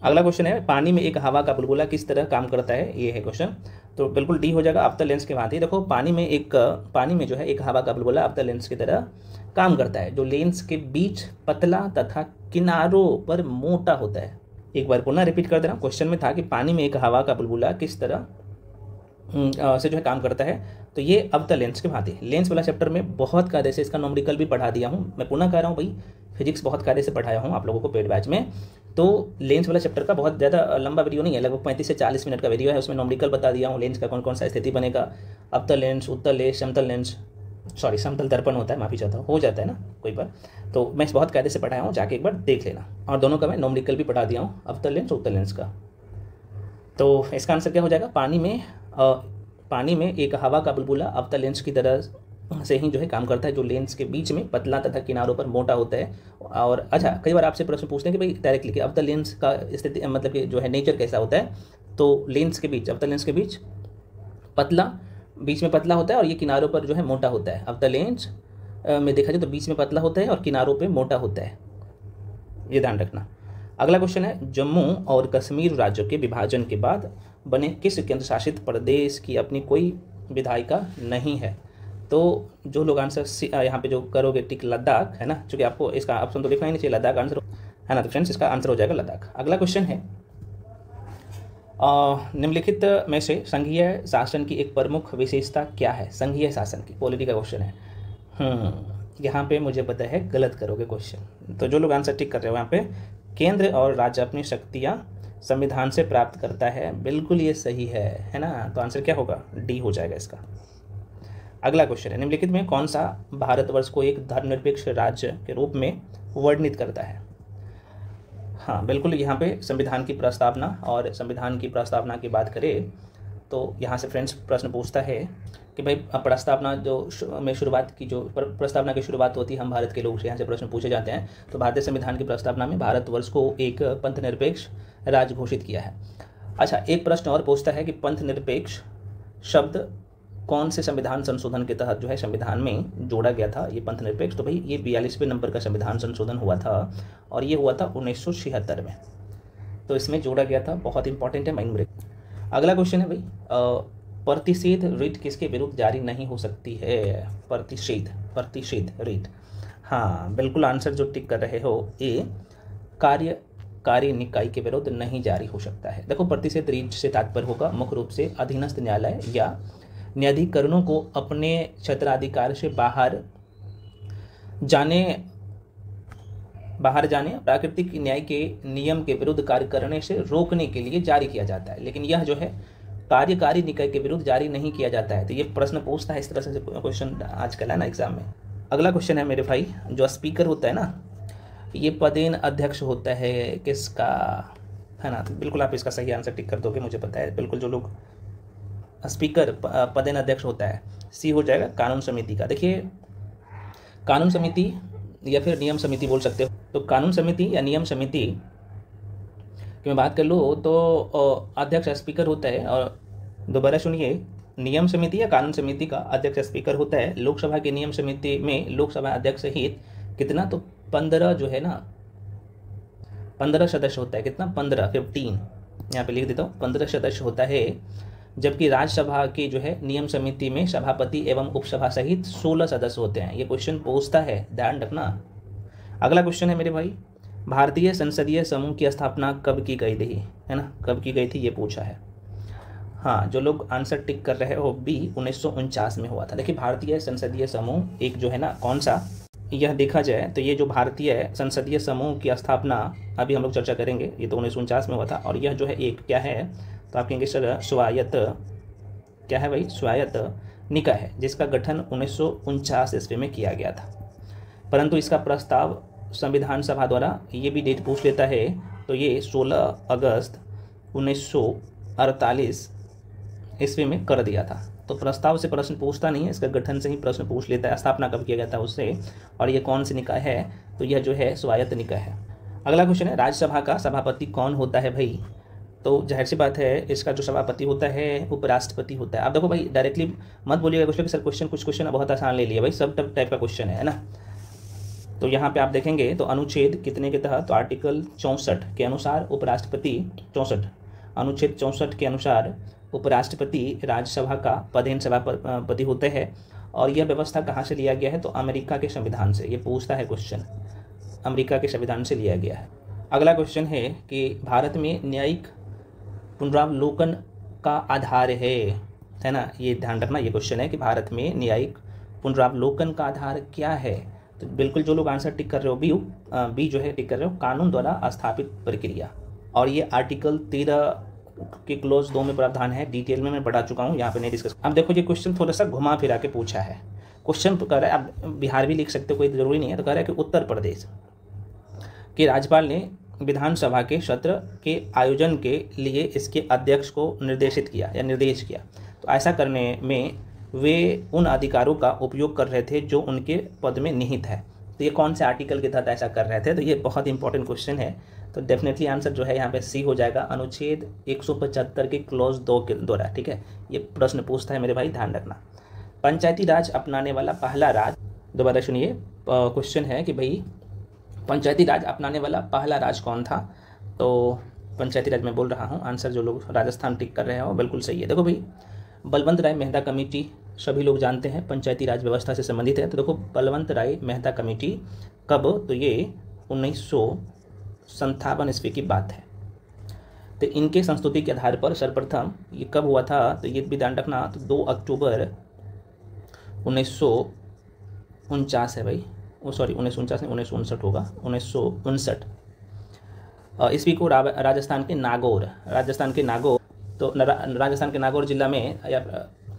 अगला क्वेश्चन है पानी में एक हवा का बुलबुला किस तरह काम करता है, ये है क्वेश्चन। तो बिल्कुल डी हो जाएगा, अवतल लेंस के भांति। देखो, पानी में जो है एक हवा का बुलबुला अवतल लेंस की तरह काम करता है, जो लेंस के बीच पतला तथा किनारों पर मोटा होता है। एक बार पुनः रिपीट कर दे रहा हूँ, क्वेश्चन में था कि पानी में एक हवा का बुलबुला किस तरह से जो है काम करता है, तो ये अवतल लेंस के भांति। लेंस वाला चैप्टर में बहुत कायदे से इसका नॉमेरिकल भी पढ़ा दिया हूँ। मैं पुनः कह रहा हूँ भाई, फिजिक्स बहुत कायदे से पढ़ाया हूँ आप लोगों को पेड बैच में। तो लेंस वाला चैप्टर का बहुत ज़्यादा लंबा वीडियो नहीं है, लगभग 35 से 40 मिनट का वीडियो है। उसमें नॉमेरिकल बता दिया हूँ, लेंस का कौन कौन सा स्थिति बनेगा, अवतल लेंस, उत्तल लेंस, समतल लेंस, सॉरी समतल दर्पण होता है, माफी चाहता हूँ, हो जाता है ना कोई बार। तो मैं बहुत कायदे से पढ़ाया हूँ, जाके एक बार देख लेना। और दोनों का मैं नॉमेरिकल भी पढ़ा दिया हूँ, अवतल लेंस, उत्तल लेंस का। तो इसका आंसर क्या हो जाएगा? पानी में एक हवा का बुलबुला अवतल लेंस की तरह से ही जो है काम करता है, जो लेंस के बीच में पतला तथा किनारों पर मोटा होता है। और अच्छा, कई बार आपसे प्रश्न पूछते हैं कि भाई डायरेक्टली कि अवतल लेंस का स्थिति, मतलब कि जो है नेचर कैसा होता है। तो लेंस के बीच, अवतल लेंस के बीच बीच में पतला होता है और ये किनारों पर जो है मोटा होता है। अवतल लेंस में देखा जाए तो बीच में पतला होता है और किनारों पर मोटा होता है, ये ध्यान रखना। अगला क्वेश्चन है जम्मू और कश्मीर राज्यों के विभाजन के बाद बने किस केंद्र शासित प्रदेश की अपनी कोई विधायिका नहीं है? तो जो लोग आंसर यहाँ पे जो करोगे टिक लद्दाख, है ना, क्योंकि आपको इसका ऑप्शन तो लिखना ही नहीं चाहिए, लद्दाख आंसर है ना। तो फ्रेंड्स, इसका आंसर हो जाएगा लद्दाख। अगला क्वेश्चन है निम्नलिखित में से संघीय शासन की एक प्रमुख विशेषता क्या है? संघीय शासन की, पॉलिटी का क्वेश्चन है। यहाँ पे मुझे पता है गलत करोगे क्वेश्चन, तो जो लोग आंसर टिक कर रहे हो यहाँ पे, केंद्र और राज्य अपनी शक्तियाँ संविधान से प्राप्त करता है, बिल्कुल ये सही है ना। तो आंसर क्या होगा? डी हो जाएगा इसका। अगला क्वेश्चन है निम्नलिखित में कौन सा भारतवर्ष को एक धर्मनिरपेक्ष राज्य के रूप में वर्णित करता है? हाँ बिल्कुल, यहाँ पे संविधान की प्रस्तावना, और संविधान की प्रस्तावना की बात करें तो यहाँ से फ्रेंड्स प्रश्न पूछता है कि भाई प्रस्तावना प्रस्तावना की शुरुआत होती है हम भारत के लोग से, यहाँ से प्रश्न पूछे जाते हैं। तो भारतीय संविधान की प्रस्तावना में भारतवर्ष को एक पंथ निरपेक्ष राज्य घोषित किया है। अच्छा, एक प्रश्न और पूछता है कि पंथ निरपेक्ष शब्द कौन से संविधान संशोधन के तहत जो है संविधान में जोड़ा गया था? ये पंथ निरपेक्ष, तो भाई ये 42वें नंबर का संविधान संशोधन हुआ था, और ये हुआ था 1976 में, तो इसमें जोड़ा गया था। बहुत इंपॉर्टेंट है, माइंड ब्रेक। अगला क्वेश्चन है भाई, प्रतिषेध रिट किसके विरुद्ध जारी नहीं हो सकती है? प्रतिषेध रिट, हाँ बिल्कुल आंसर जो टिक कर रहे हो, ए कार्य निकाय के विरुद्ध नहीं जारी हो सकता है। देखो, प्रतिषेध रिट से तात्पर्य होगा मुख्य रूप से अधीनस्थ न्यायालय या न्यायाधिकरणों को अपने क्षेत्राधिकार से बाहर जाने प्राकृतिक न्याय के नियम के विरुद्ध कार्य करने से रोकने के लिए जारी किया जाता है, लेकिन यह जो है कार्यकारी निकाय के विरुद्ध जारी नहीं किया जाता है। तो ये प्रश्न पूछता है, इस तरह से क्वेश्चन आजकल है ना एग्जाम में। अगला क्वेश्चन है मेरे भाई, जो स्पीकर होता है ना, ये पदेन अध्यक्ष होता है किसका, है ना? तो बिल्कुल आप इसका सही आंसर टिक कर दोगे, मुझे पता है। बिल्कुल, जो लोग स्पीकर पदेन अध्यक्ष होता है, सी हो जाएगा कानून समिति का। देखिए, कानून समिति या फिर नियम समिति बोल सकते हो। तो कानून समिति या नियम समिति की मैं बात कर लूँ तो अध्यक्ष स्पीकर होता है, और दोबारा सुनिए, नियम समिति या कानून समिति का अध्यक्ष स्पीकर होता है। लोकसभा की नियम समिति में लोकसभा अध्यक्ष सहित कितना, तो 15 जो है ना, 15 सदस्य होता है। कितना, 15 यहाँ पे लिख देता हूँ, 15 सदस्य होता है। जबकि राज्यसभा की जो है नियम समिति में सभापति एवं उपसभा सहित 16 सदस्य होते हैं। ये क्वेश्चन पूछता है, ध्यान रखना। अगला क्वेश्चन है मेरे भाई, भारतीय संसदीय समूह की स्थापना कब की गई थी, है ना, कब की गई थी ये पूछा है। हाँ, जो लोग आंसर टिक कर रहे हो बी, 1949 में हुआ था। देखिए भारतीय संसदीय समूह एक जो है ना, कौन सा, यह देखा जाए तो ये जो भारतीय संसदीय समूह की स्थापना अभी हम लोग चर्चा करेंगे, ये तो 1949 में हुआ था। और यह जो है एक क्या है, तो आप कहेंगे सर स्वायत्त, क्या है भाई, स्वायत्त निकाय है, जिसका गठन 1949 ईस्वी में किया गया था। परंतु इसका प्रस्ताव संविधान सभा द्वारा, ये भी डेट पूछ लेता है, तो ये 16 अगस्त 1948 ईस्वी में कर दिया था। तो प्रस्ताव से प्रश्न पूछता नहीं है, इसका गठन से ही प्रश्न पूछ लेता है, स्थापना कब किया गया था उससे। और ये कौन सी निकाय है, तो यह जो है स्वायत्त निकाय है। अगला क्वेश्चन है, राज्यसभा का सभापति कौन होता है भाई। तो जाहिर सी बात है, इसका जो सभापति होता है उपराष्ट्रपति होता है। अब देखो भाई, डायरेक्टली मत बोलिएगा क्वेश्चन कि सर क्वेश्चन, कुछ क्वेश्चन बहुत आसान ले लिया भाई, सब टाइप का क्वेश्चन है ना। तो यहाँ पे आप देखेंगे तो अनुच्छेद कितने के तहत, तो आर्टिकल 64 के अनुसार उपराष्ट्रपति, 64 अनुच्छेद 64 के अनुसार उपराष्ट्रपति राज्यसभा का पदेन सभापति होते हैं। और यह व्यवस्था कहाँ से लिया गया है, तो अमेरिका के संविधान से। ये पूछता है क्वेश्चन, अमेरिका के संविधान से लिया गया है। अगला क्वेश्चन है कि भारत में न्यायिक पुनरावलोकन का आधार है ना। ये ध्यान रखना, ये क्वेश्चन है कि भारत में न्यायिक पुनरावलोकन का आधार क्या है। तो बिल्कुल जो लोग आंसर टिक कर रहे हो बी जो है टिक कर रहे हो, कानून द्वारा स्थापित प्रक्रिया। और ये आर्टिकल 13 के क्लोज 2 में प्रावधान है, डिटेल में मैं पढ़ा चुका हूँ, यहाँ पे नहीं डिस्कस। अब देखो ये क्वेश्चन थोड़ा सा घुमा फिरा के पूछा है। क्वेश्चन तो कह रहा है, अब बिहार भी लिख सकते हो, कोई जरूरी नहीं है। तो कह रहा है कि उत्तर प्रदेश के राज्यपाल ने विधानसभा के सत्र के आयोजन के लिए इसके अध्यक्ष को निर्देशित किया या निर्देश किया। तो ऐसा करने में वे उन अधिकारों का उपयोग कर रहे थे जो उनके पद में निहित है। तो ये कौन से आर्टिकल के तहत ऐसा कर रहे थे, तो ये बहुत इंपॉर्टेंट क्वेश्चन है। तो डेफिनेटली आंसर जो है यहाँ पे सी हो जाएगा, अनुच्छेद 175 के क्लोज 2 के द्वारा। ठीक है, ये प्रश्न पूछता है मेरे भाई, ध्यान रखना। पंचायती राज अपनाने वाला पहला राज्य, दोबारा सुनिए, क्वेश्चन है कि भाई पंचायती राज अपनाने वाला पहला राज्य कौन था। तो पंचायती राज में बोल रहा हूँ, आंसर जो लोग राजस्थान टिक कर रहे हो बिल्कुल सही है। देखो भाई, बलवंत राय मेहता कमेटी सभी लोग जानते हैं पंचायती राज व्यवस्था से संबंधित है। तो देखो बलवंत राय मेहता कमेटी कब, तो ये 1957 ईस्वी की बात है। तो इनके संस्तुति के आधार पर सर्वप्रथम ये कब हुआ था, तो ये भी ध्यान रखना, तो 2 अक्टूबर 1949 है भाई, सॉरी 1949 नहीं, 1959 होगा, 1959 ईस्वी को राजस्थान के नागौर, तो राजस्थान के नागौर जिला में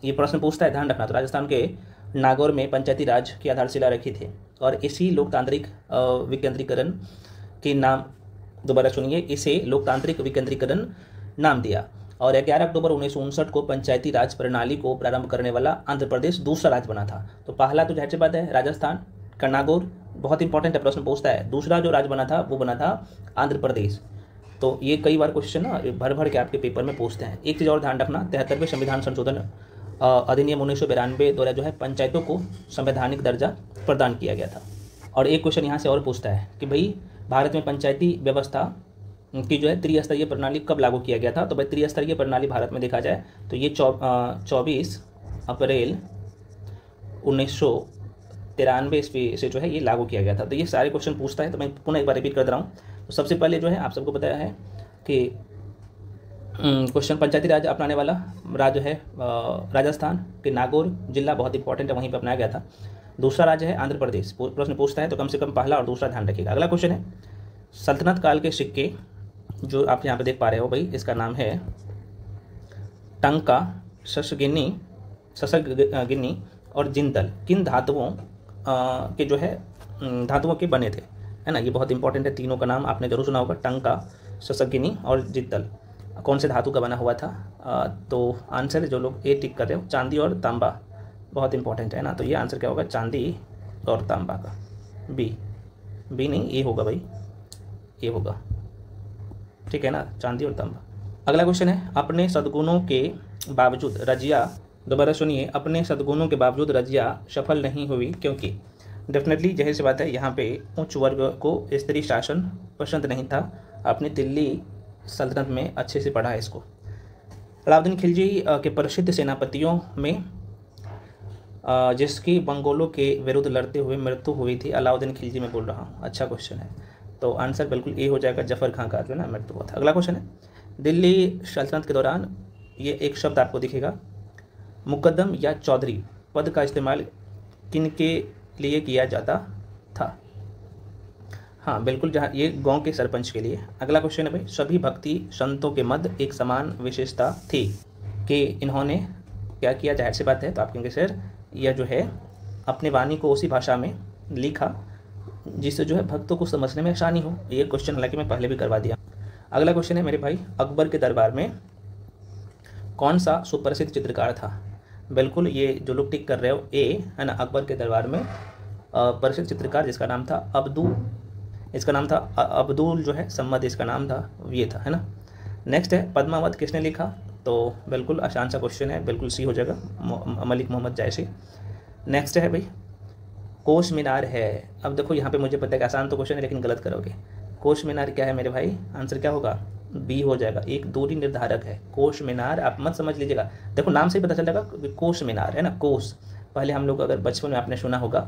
ये प्रश्न पूछता है, ध्यान रखना। तो राजस्थान के नागौर में पंचायती राज की आधारशिला रखी थी और इसी लोकतांत्रिक विकेंद्रीकरण के नाम, दोबारा सुनिए, इसे लोकतांत्रिक विकेंद्रीकरण नाम दिया। और 11 अक्टूबर 1959 को पंचायती राज प्रणाली को प्रारंभ करने वाला आंध्र प्रदेश दूसरा राज्य बना था। तो पहला तो जाहिर सी बात है राजस्थान का नागौर, बहुत इंपॉर्टेंट है, प्रश्न पूछता है। दूसरा जो राज्य बना था वो बना था आंध्र प्रदेश। तो ये कई बार क्वेश्चन ना भर भर के आपके पेपर में पूछते हैं। एक चीज़ और ध्यान रखना, 73वें संविधान संशोधन अधिनियम 1992 द्वारा जो है पंचायतों को संवैधानिक दर्जा प्रदान किया गया था। और एक क्वेश्चन यहाँ से और पूछता है कि भाई भारत में पंचायती व्यवस्था की जो है त्रिस्तरीय प्रणाली कब लागू किया गया था। तो भाई त्रिस्तरीय प्रणाली भारत में देखा जाए तो ये 24 अप्रैल 1993 ईस्वी से जो है ये लागू किया गया था। तो ये सारे क्वेश्चन पूछता है, तो मैं पुनः एक बार रिपीट कर दे रहा हूँ। तो सबसे पहले जो है आप सबको बताया है कि क्वेश्चन पंचायती राज अपनाने वाला राज्य है राजस्थान के नागौर जिला, बहुत इंपॉर्टेंट है, वहीं पर अपनाया गया था। दूसरा राज्य है आंध्र प्रदेश, प्रश्न पूछता है तो कम से कम पहला और दूसरा ध्यान रखिएगा। अगला क्वेश्चन है सल्तनत काल के सिक्के, जो आप यहाँ पे देख पा रहे हो भाई, इसका नाम है टंका, शशगिनी और जिंदल, किन धातुओं के जो है धातुओं के बने थे, है ना। ये बहुत इंपॉर्टेंट है, तीनों का नाम आपने जरूर सुना होगा, टंका, शशगिनी और जिंदल कौन से धातु का बना हुआ था। तो आंसर जो लोग ए टिक कर रहे हो, चांदी और तांबा, बहुत इंपॉर्टेंट है ना। तो ये आंसर क्या होगा, चांदी और तांबा का, बी नहीं, ए होगा भाई, ए होगा, ठीक है ना, चांदी और तांबा। अगला क्वेश्चन है अपने सद्गुणों के बावजूद रजिया, दोबारा सुनिए, अपने सद्गुणों के बावजूद रजिया सफल नहीं हुई क्योंकि डेफिनेटली जाहिर सी बात है यहाँ पे उच्च वर्ग को स्त्री शासन पसंद नहीं था। अपनी दिल्ली सल्तनत में अच्छे से पढ़ा है इसको। अलाउद्दीन खिलजी के प्रसिद्ध सेनापतियों में जिसकी मंगोलों के विरुद्ध लड़ते हुए मृत्यु हुई थी, अलाउद्दीन खिलजी में बोल रहा हूँ। अच्छा क्वेश्चन है, तो आंसर बिल्कुल ए हो जाएगा, जफर खां का जो है ना मृत्यु हुआ था। अगला क्वेश्चन है, दिल्ली सल्तनत के दौरान ये एक शब्द आपको दिखेगा, मुकद्दम या चौधरी पद का इस्तेमाल किन के लिए किया जाता था? हाँ बिल्कुल, जहाँ ये गांव के सरपंच के लिए। अगला क्वेश्चन है भाई, सभी भक्ति संतों के मध्य एक समान विशेषता थी कि इन्होंने क्या किया? जाहिर सी बात है, तो आप कहेंगे सर यह जो है अपनी वाणी को उसी भाषा में लिखा जिससे जो है भक्तों को समझने में आसानी हो। ये क्वेश्चन हालांकि मैं पहले भी करवा दिया। अगला क्वेश्चन है मेरे भाई, अकबर के दरबार में कौन सा सुप्रसिद्ध चित्रकार था? बिल्कुल, ये जो लोग टिक कर रहे हो ए है ना, अकबर के दरबार में प्रसिद्ध चित्रकार जिसका नाम था इसका नाम था अब्दुल जो है सम्मद, इसका नाम था, ये था, है ना। नेक्स्ट है, पद्मावत किसने लिखा? तो बिल्कुल आसान सा क्वेश्चन है, बिल्कुल सी हो जाएगा, मलिक मोहम्मद जायसी। नेक्स्ट है भाई, कोश मीनार है। अब देखो यहाँ पे मुझे पता है कि आसान तो क्वेश्चन है लेकिन गलत करोगे। कोश मीनार क्या है मेरे भाई? आंसर क्या होगा? बी हो जाएगा, एक दूरी निर्धारक है कोश मीनार। आप मत समझ लीजिएगा, देखो नाम से ही पता चल जाएगा कोश मीनार है ना। कोस पहले हम लोग अगर बचपन में आपने सुना होगा,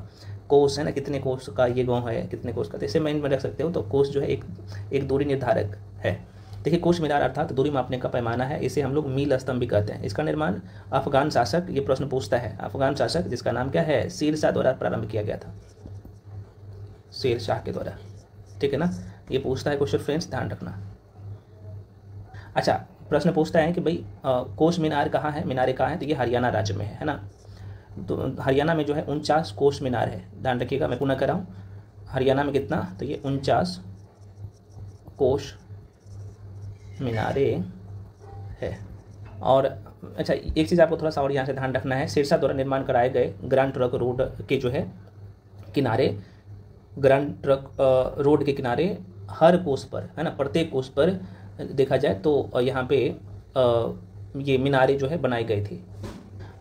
कोस है ना, कितने कोस का ये गाँव है, कितने कोस का, तो इसे माइंड में रख सकते हो। तो कोस जो है एक दूरी निर्धारक है। देखिए, कोश मीनार अर्थात दूरी मापने का पैमाना है, इसे हम लोग मील स्तंभ भी कहते हैं। इसका निर्माण अफगान शासक, ये प्रश्न पूछता है, अफगान शासक जिसका नाम क्या है? शेर शाह द्वारा प्रारंभ किया गया था, शेर शाह के द्वारा, ठीक है ना। ये पूछता है क्वेश्चन फ्रेंड्स, ध्यान रखना। अच्छा, प्रश्न पूछता है कि भाई कोश मीनार कहाँ है, मीनारे कहाँ है? तो ये हरियाणा राज्य में है ना। तो हरियाणा में जो है 49 कोश मीनार है, ध्यान रखिएगा, मैं पुनः कर रहा हूँ। हरियाणा में कितना? तो ये 49 कोश मीनारे है। और अच्छा, एक चीज़ आपको थोड़ा सा और यहाँ से ध्यान रखना है, शेर शाह द्वारा निर्माण कराए गए ग्रैंड ट्रंक रोड के जो है किनारे, ग्रैंड ट्रंक रोड के किनारे हर कोस पर है ना, प्रत्येक कोस पर देखा जाए तो यहाँ पे ये मीनारे जो है बनाई गई थी।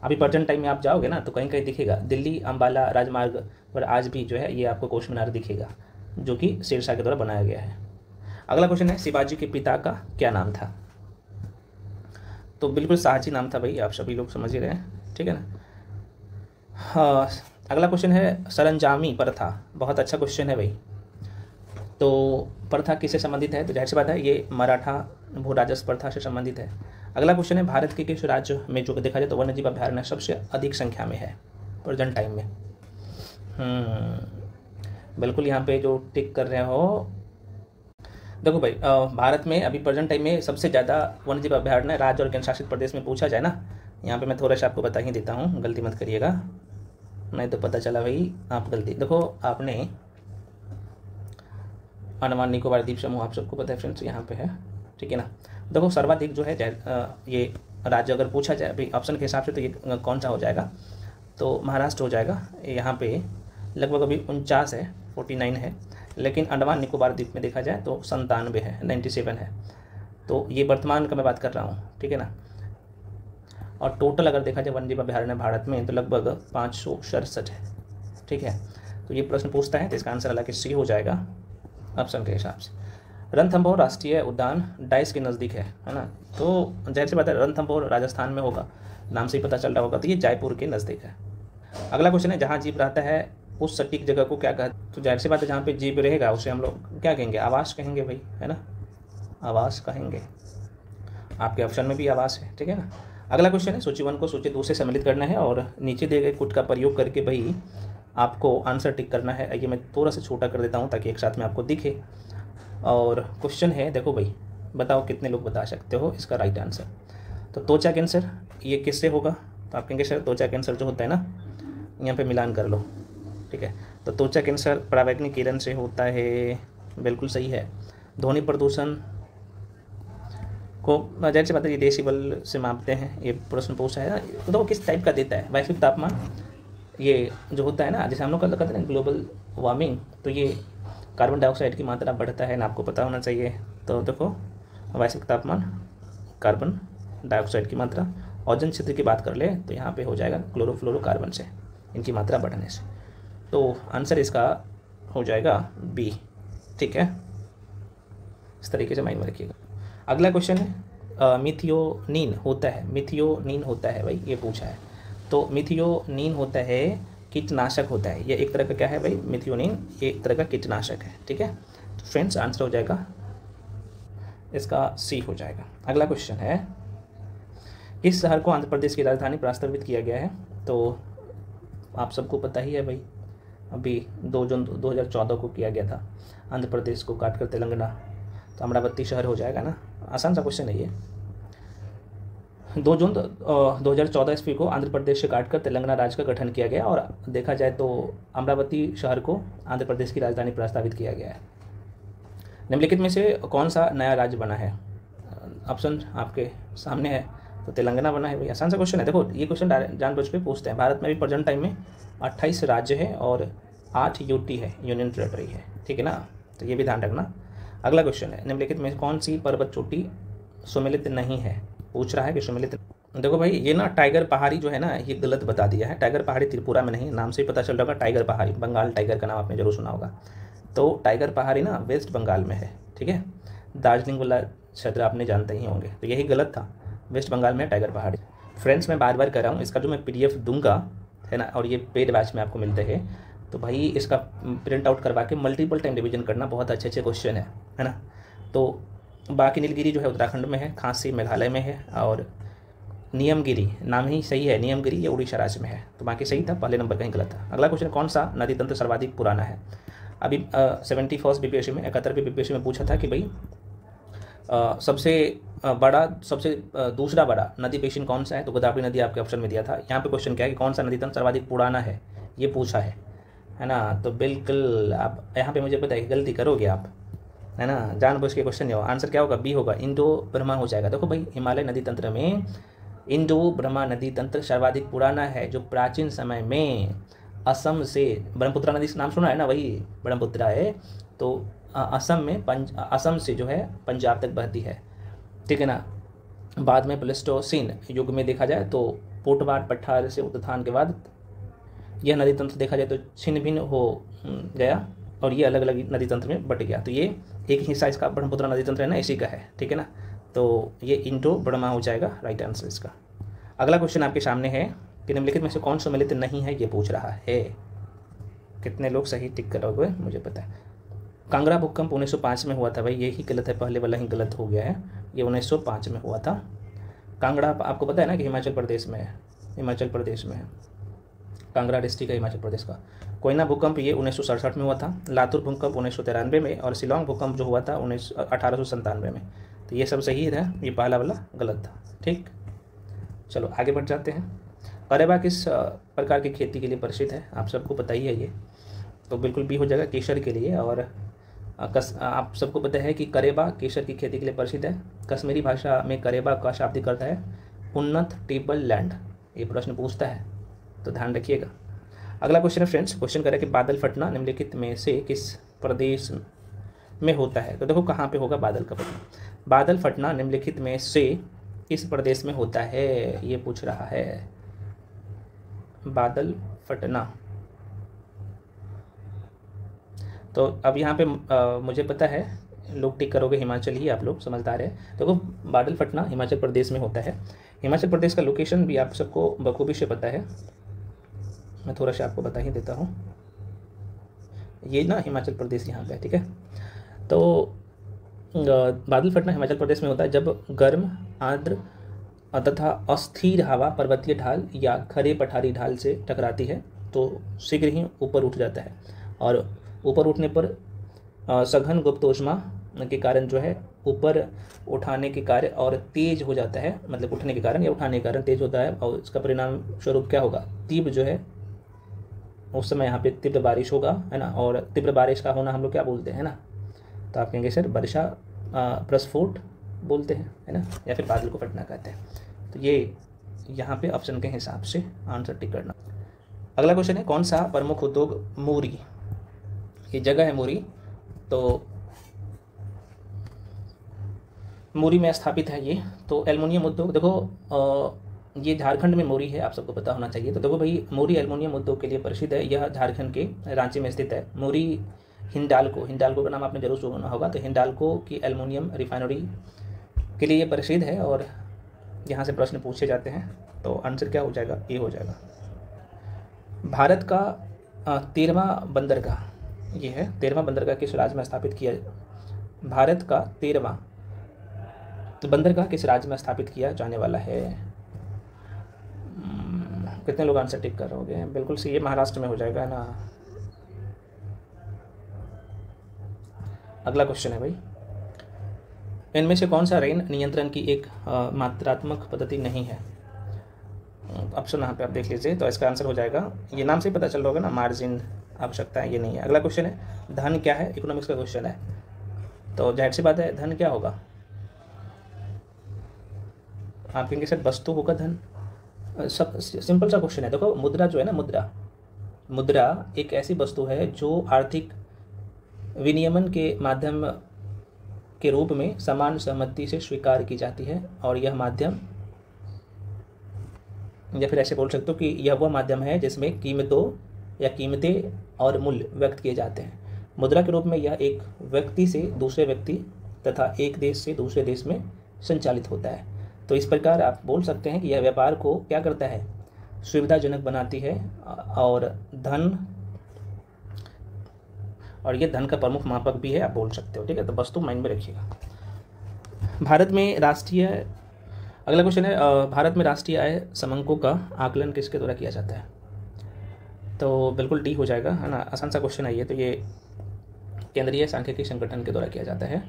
अभी प्रेजेंट टाइम में आप जाओगे ना तो कहीं कहीं दिखेगा, दिल्ली अम्बाला राजमार्ग पर आज भी जो है ये आपको कोश मीनार दिखेगा, जो कि शेर शाह के द्वारा बनाया गया है। अगला क्वेश्चन है, शिवाजी के पिता का क्या नाम था? तो बिल्कुल शाहजी नाम था भाई, आप सभी लोग समझ ही रहे हैं, ठीक है ना। हाँ, अगला क्वेश्चन है, सरंजामी प्रथा, बहुत अच्छा क्वेश्चन है भाई। तो प्रथा किससे संबंधित है? तो जाहिर सी बात है ये मराठा भू राजस्व प्रथा से संबंधित है। अगला क्वेश्चन है, भारत के किस राज्य में जो देखा जाए तो वन्यजीव अभ्यारण्य सबसे अधिक संख्या में है प्रेजेंट टाइम में? बिल्कुल, यहाँ पे जो टिक कर रहे हो, देखो भाई भारत में अभी प्रेजेंट टाइम में सबसे ज़्यादा वन्यजीव अभ्यारण्य राज्य और केंद्र शासित प्रदेश में पूछा जाए ना, यहाँ पे मैं थोड़ा सा आपको बता ही देता हूँ, गलती मत करिएगा, नहीं तो पता चला भाई आप गलती। देखो आपने अंडमान निकोबार द्वीप समूह, आप सबको पता है फ्रेंड्स, यहाँ पे है, ठीक है ना। देखो सर्वाधिक जो है ये राज्य अगर पूछा जाए अभी ऑप्शन के हिसाब से तो ये कौन सा हो जाएगा? तो महाराष्ट्र हो जाएगा। यहाँ पे लगभग अभी 49 है, 49 है, लेकिन अंडमान निकोबार द्वीप में देखा जाए तो 97 है, 97 है। तो ये वर्तमान का मैं बात कर रहा हूँ, ठीक है ना। और टोटल अगर देखा जाए वन्यजीव अभ्यारण्य भारत में तो लगभग 567 है, ठीक है। तो ये प्रश्न पूछता है तो इसका आंसर हालांकि सी हो जाएगा ऑप्शन के हिसाब से। रणथंभौर राष्ट्रीय उद्यान डाइस के नज़दीक है ना, तो जाहिर सी बात है रणथंभौर राजस्थान में होगा, नाम से ही पता चल रहा होगा, तो ये जयपुर के नज़दीक है। अगला क्वेश्चन है, जहाँ जीव रहता है उस सटीक जगह को क्या कहते हैं? तो जाहिर सी बात है जहाँ पे जीव रहेगा उसे हम लोग क्या कहेंगे? आवास कहेंगे भाई, है ना, आवास कहेंगे। आपके ऑप्शन में भी आवास है, ठीक है ना। अगला क्वेश्चन है, सूची 1 को सूची 2 से सम्मिलित करना है और नीचे दिए गए कुट का प्रयोग करके भाई आपको आंसर टिक करना है। ये मैं थोड़ा सा छोटा कर देता हूँ ताकि एक साथ में आपको दिखे। और क्वेश्चन है, देखो भाई बताओ कितने लोग बता सकते हो इसका राइट आंसर। तो त्वचा कैंसर ये किससे होगा? तो आप कहेंगे सर त्वचा कैंसर जो होता है ना, यहाँ पे मिलान कर लो, ठीक है। तो त्वचा कैंसर पराबैंगनी किरण से होता है, बिल्कुल सही है। ध्वनि प्रदूषण को जाहिर सी बात है ये डेसिबल से मापते हैं, ये प्रश्न पूछा है ना। तो किस टाइप का देता है? वैश्विक तापमान ये जो होता है ना, जैसे हम लोग कहते हैं ग्लोबल वार्मिंग, तो ये कार्बन डाइऑक्साइड की मात्रा बढ़ता है ना, आपको पता होना चाहिए। तो देखो वैश्विक तापमान, कार्बन डाइऑक्साइड की मात्रा ओजोन क्षेत्र की बात कर ले तो यहाँ पे हो जाएगा क्लोरोफ्लोरोकार्बन से, इनकी मात्रा बढ़ने से। तो आंसर इसका हो जाएगा बी। ठीक है, इस तरीके से माइंड में रखिएगा। अगला क्वेश्चन है मिथियोनिन होता है, मिथियोनिन होता है भाई, ये पूछा है। तो मिथियोनिन होता है कीटनाशक होता है, ये एक तरह का क्या है भाई, मिथियोनिन एक तरह का कीटनाशक है। ठीक है, तो फ्रेंड्स आंसर हो जाएगा इसका सी हो जाएगा। अगला क्वेश्चन है किस शहर को आंध्र प्रदेश की राजधानी प्रस्तावित किया गया है। तो आप सबको पता ही है भाई, अभी 2 जून 2014 को किया गया था आंध्र प्रदेश को काटकर तेलंगाना, तो अमरावती शहर हो जाएगा ना। आसान सा क्वेश्चन है ये। 2 जून 2014 ईस्वी को आंध्र प्रदेश से काटकर तेलंगाना राज्य का गठन किया गया और देखा जाए तो अमरावती शहर को आंध्र प्रदेश की राजधानी प्रस्तावित किया गया है। निम्नलिखित में से कौन सा नया राज्य बना है। ऑप्शन आपके सामने है, तो तेलंगाना बना है भाई। आसान सा क्वेश्चन है। देखो ये क्वेश्चन जानबूझ के पूछते हैं। भारत में भी प्रेजेंट टाइम में 28 राज्य है और 8 यूटी है, यूनियन टेरेटरी है। ठीक है ना, तो ये भी ध्यान रखना। अगला क्वेश्चन है निम्नलिखित में कौन सी पर्वत चोटी सुमेलित नहीं है। पूछ रहा है कि सुमेलित। देखो भाई ये ना टाइगर पहाड़ी जो है ना, ये गलत बता दिया है। टाइगर पहाड़ी त्रिपुरा में नहीं, नाम से ही पता चल रहा होगा। टाइगर पहाड़ी, बंगाल टाइगर का नाम आपने जरूर सुना होगा। तो टाइगर पहाड़ी ना वेस्ट बंगाल में है। ठीक है, दार्जिलिंग वाला क्षेत्र आपने जानते ही होंगे, तो यही गलत था। वेस्ट बंगाल में टाइगर पहाड़ी। फ्रेंड्स मैं बार बार कर रहा हूँ, इसका जो मैं PDF दूंगा है ना, और ये पेड बैच में आपको मिलते हैं, तो भाई इसका प्रिंट आउट करवा के मल्टीपल टाइम रिवीजन करना। बहुत अच्छे अच्छे क्वेश्चन है ना। तो बाकी नीलगिरी जो है उत्तराखंड में है, खांसी मेघालय में है, और नियमगिरी नाम ही सही है, नियमगिरी ये उड़ीसा राज्य में है। तो बाकी सही था, पहले नंबर कहीं गलत था। अगला क्वेश्चन कौन सा नदी तंत्र सर्वाधिक पुराना है। अभी 71 BPSC में 71वीं BPSC में पूछा था कि भाई सबसे बड़ा सबसे दूसरा बड़ा नदी बेसिन कौन सा है। तो गोदावरी नदी आपके ऑप्शन में दिया था। यहाँ पे क्वेश्चन क्या है कि कौन सा नदी तंत्र सर्वाधिक पुराना है, ये पूछा है ना। तो बिल्कुल आप यहाँ पे मुझे पता है कि गलती करोगे आप, है ना, जानबूझ के क्वेश्चन नहीं हो। आंसर क्या होगा, बी होगा, इंडो ब्रह्मा हो जाएगा। देखो भाई हिमालय नदी तंत्र में इंडो ब्रह्मा नदी तंत्र सर्वाधिक पुराना है, जो प्राचीन समय में असम से, ब्रह्मपुत्रा नदी का नाम सुना है ना, वही ब्रह्मपुत्रा है। तो असम में असम से जो है पंजाब तक बहती है। ठीक है ना। बाद में प्लेस्टोसीन युग में देखा जाए तो पोटवार पठार से उत्थान के बाद यह नदी तंत्र देखा जाए तो छिन्न भिन्न हो गया और ये अलग अलग नदी तंत्र में बट गया। तो ये एक हिस्सा इसका ब्रह्मपुत्रा नदी तंत्र है ना, इसी का है। ठीक है ना, तो ये इंडो ब्रह्मा हो जाएगा राइट आंसर इसका। अगला क्वेश्चन आपके सामने है कि निम्नलिखित में से कौन सम्मिलित नहीं है, ये पूछ रहा है। कितने लोग सही टिक करोगे मुझे पता है। कांगड़ा भूकंप 1905 में हुआ था भाई, यही गलत है, पहले वाला ही गलत हो गया है। ये 1905 में हुआ था। कांगड़ा आपको पता है ना कि हिमाचल प्रदेश में है, हिमाचल प्रदेश में है, कांगड़ा डिस्ट्रिक्ट है हिमाचल प्रदेश का। कोयना भूकंप ये 1967 में हुआ था। लातूर भूकंप 1993 में, और शिलोंग भूकंप जो हुआ था 1897 में। तो ये सब सही है, ये पहला वाला गलत था। ठीक, चलो आगे बढ़ जाते हैं। करेबा किस प्रकार की खेती के लिए प्रसिद्ध है, आप सबको पता ही है ये, तो बिल्कुल भी हो जाएगा केसर के लिए। और आप सबको पता है कि करेबा केसर की खेती के लिए प्रसिद्ध है। कश्मीरी भाषा में करेबा का शाब्दिक अर्थ है उन्नत टेबल लैंड। ये प्रश्न पूछता है तो ध्यान रखिएगा। अगला क्वेश्चन है फ्रेंड्स, क्वेश्चन करें कि बादल फटना निम्नलिखित में से किस प्रदेश में होता है। तो देखो कहाँ पे होगा बादल का फटना। बादल फटना निम्नलिखित में से किस प्रदेश में होता है, ये पूछ रहा है। बादल फटना, तो अब यहाँ पे मुझे पता है लोग टिक करोगे हिमाचल ही, आप लोग समझदार है। देखो बादल फटना हिमाचल प्रदेश में होता है। हिमाचल प्रदेश का लोकेशन भी आप सबको बखूबी से पता है, मैं थोड़ा सा आपको बता ही देता हूँ। ये ना हिमाचल प्रदेश यहाँ पे है। ठीक है, तो बादल फटना हिमाचल प्रदेश में होता है जब गर्म आर्द्र तथा अस्थिर हवा पर्वतीय ढाल या खरे पठारी ढाल से टकराती है तो शीघ्र ही ऊपर उठ जाता है, और ऊपर उठने पर सघन गुप्तोष्मा के कारण जो है ऊपर उठाने के कार्य और तेज हो जाता है, मतलब उठने के कारण या उठाने के कारण तेज होता है। और इसका परिणाम स्वरूप क्या होगा, तीव्र जो है उस समय यहाँ पे तीव्र बारिश होगा, है ना। और तीव्र बारिश का होना हम लोग क्या बोलते हैं ना, तो आप कहेंगे सर वर्षा प्रस्फोट बोलते हैं, है ना, या फिर बादल को फटना कहते हैं। तो ये यहाँ पे ऑप्शन के हिसाब से आंसर टिक करना। अगला क्वेश्चन है कौन सा प्रमुख उद्योग मूरी, ये जगह है मूरी, तो मूरी में स्थापित है ये। तो एल्युमिनियम उद्योग, देखो ये झारखंड में मोरी है, आप सबको पता होना चाहिए। तो देखो भाई, मोरी एल्युमिनियम उद्योग के लिए प्रसिद्ध है। यह झारखंड के रांची में स्थित है। मोरी हिंडाल्को का नाम आपने जरूर सुना होगा। तो हिंडाल्को की एल्युमिनियम रिफाइनरी के लिए ये प्रसिद्ध है और यहाँ से प्रश्न पूछे जाते हैं। तो आंसर क्या हो जाएगा? ए हो जाएगा। भारत का 13वां बंदरगाह ये है। 13वां बंदरगाह किस राज्य में स्थापित किया? भारत का 13वां बंदरगाह किस राज्य में स्थापित किया जाने वाला है? कितने लोग आंसर टिक कर रहोगे? बिल्कुल सही है, महाराष्ट्र में हो जाएगा ना। अगला क्वेश्चन है भाई, इनमें से कौन सा ऋण नियंत्रण की एक मात्रात्मक पद्धति नहीं है? ऑप्शन यहाँ पे आप देख लीजिए। तो इसका आंसर हो जाएगा, ये नाम से पता चल रहा होगा ना, मार्जिन आवश्यकता है, ये नहीं है। अगला क्वेश्चन है, धन क्या है? इकोनॉमिक्स का क्वेश्चन है। तो जाहिर सी बात है, धन क्या होगा? आप कहेंगे सर वस्तु होगा धन। सब सिंपल सा क्वेश्चन है। देखो, मुद्रा जो है ना, मुद्रा एक ऐसी वस्तु है जो आर्थिक विनियमन के माध्यम के रूप में समान सहमति से स्वीकार की जाती है। और यह माध्यम, या फिर ऐसे बोल सकते हो कि यह वह माध्यम है जिसमें कीमतें और मूल्य व्यक्त किए जाते हैं। मुद्रा के रूप में यह एक व्यक्ति से दूसरे व्यक्ति तथा एक देश से दूसरे देश में संचालित होता है। तो इस प्रकार आप बोल सकते हैं कि यह व्यापार को क्या करता है? सुविधाजनक बनाती है। और यह धन का प्रमुख मापक भी है, आप बोल सकते हो। ठीक है, तो वस्तु माइंड में रखिएगा। भारत में राष्ट्रीय, अगला क्वेश्चन है, भारत में राष्ट्रीय आय समंकों का आकलन किसके द्वारा किया जाता है? तो बिल्कुल डी हो जाएगा, है ना। आसान सा क्वेश्चन है ये। तो ये केंद्रीय सांख्यिकी संगठन के द्वारा किया जाता है।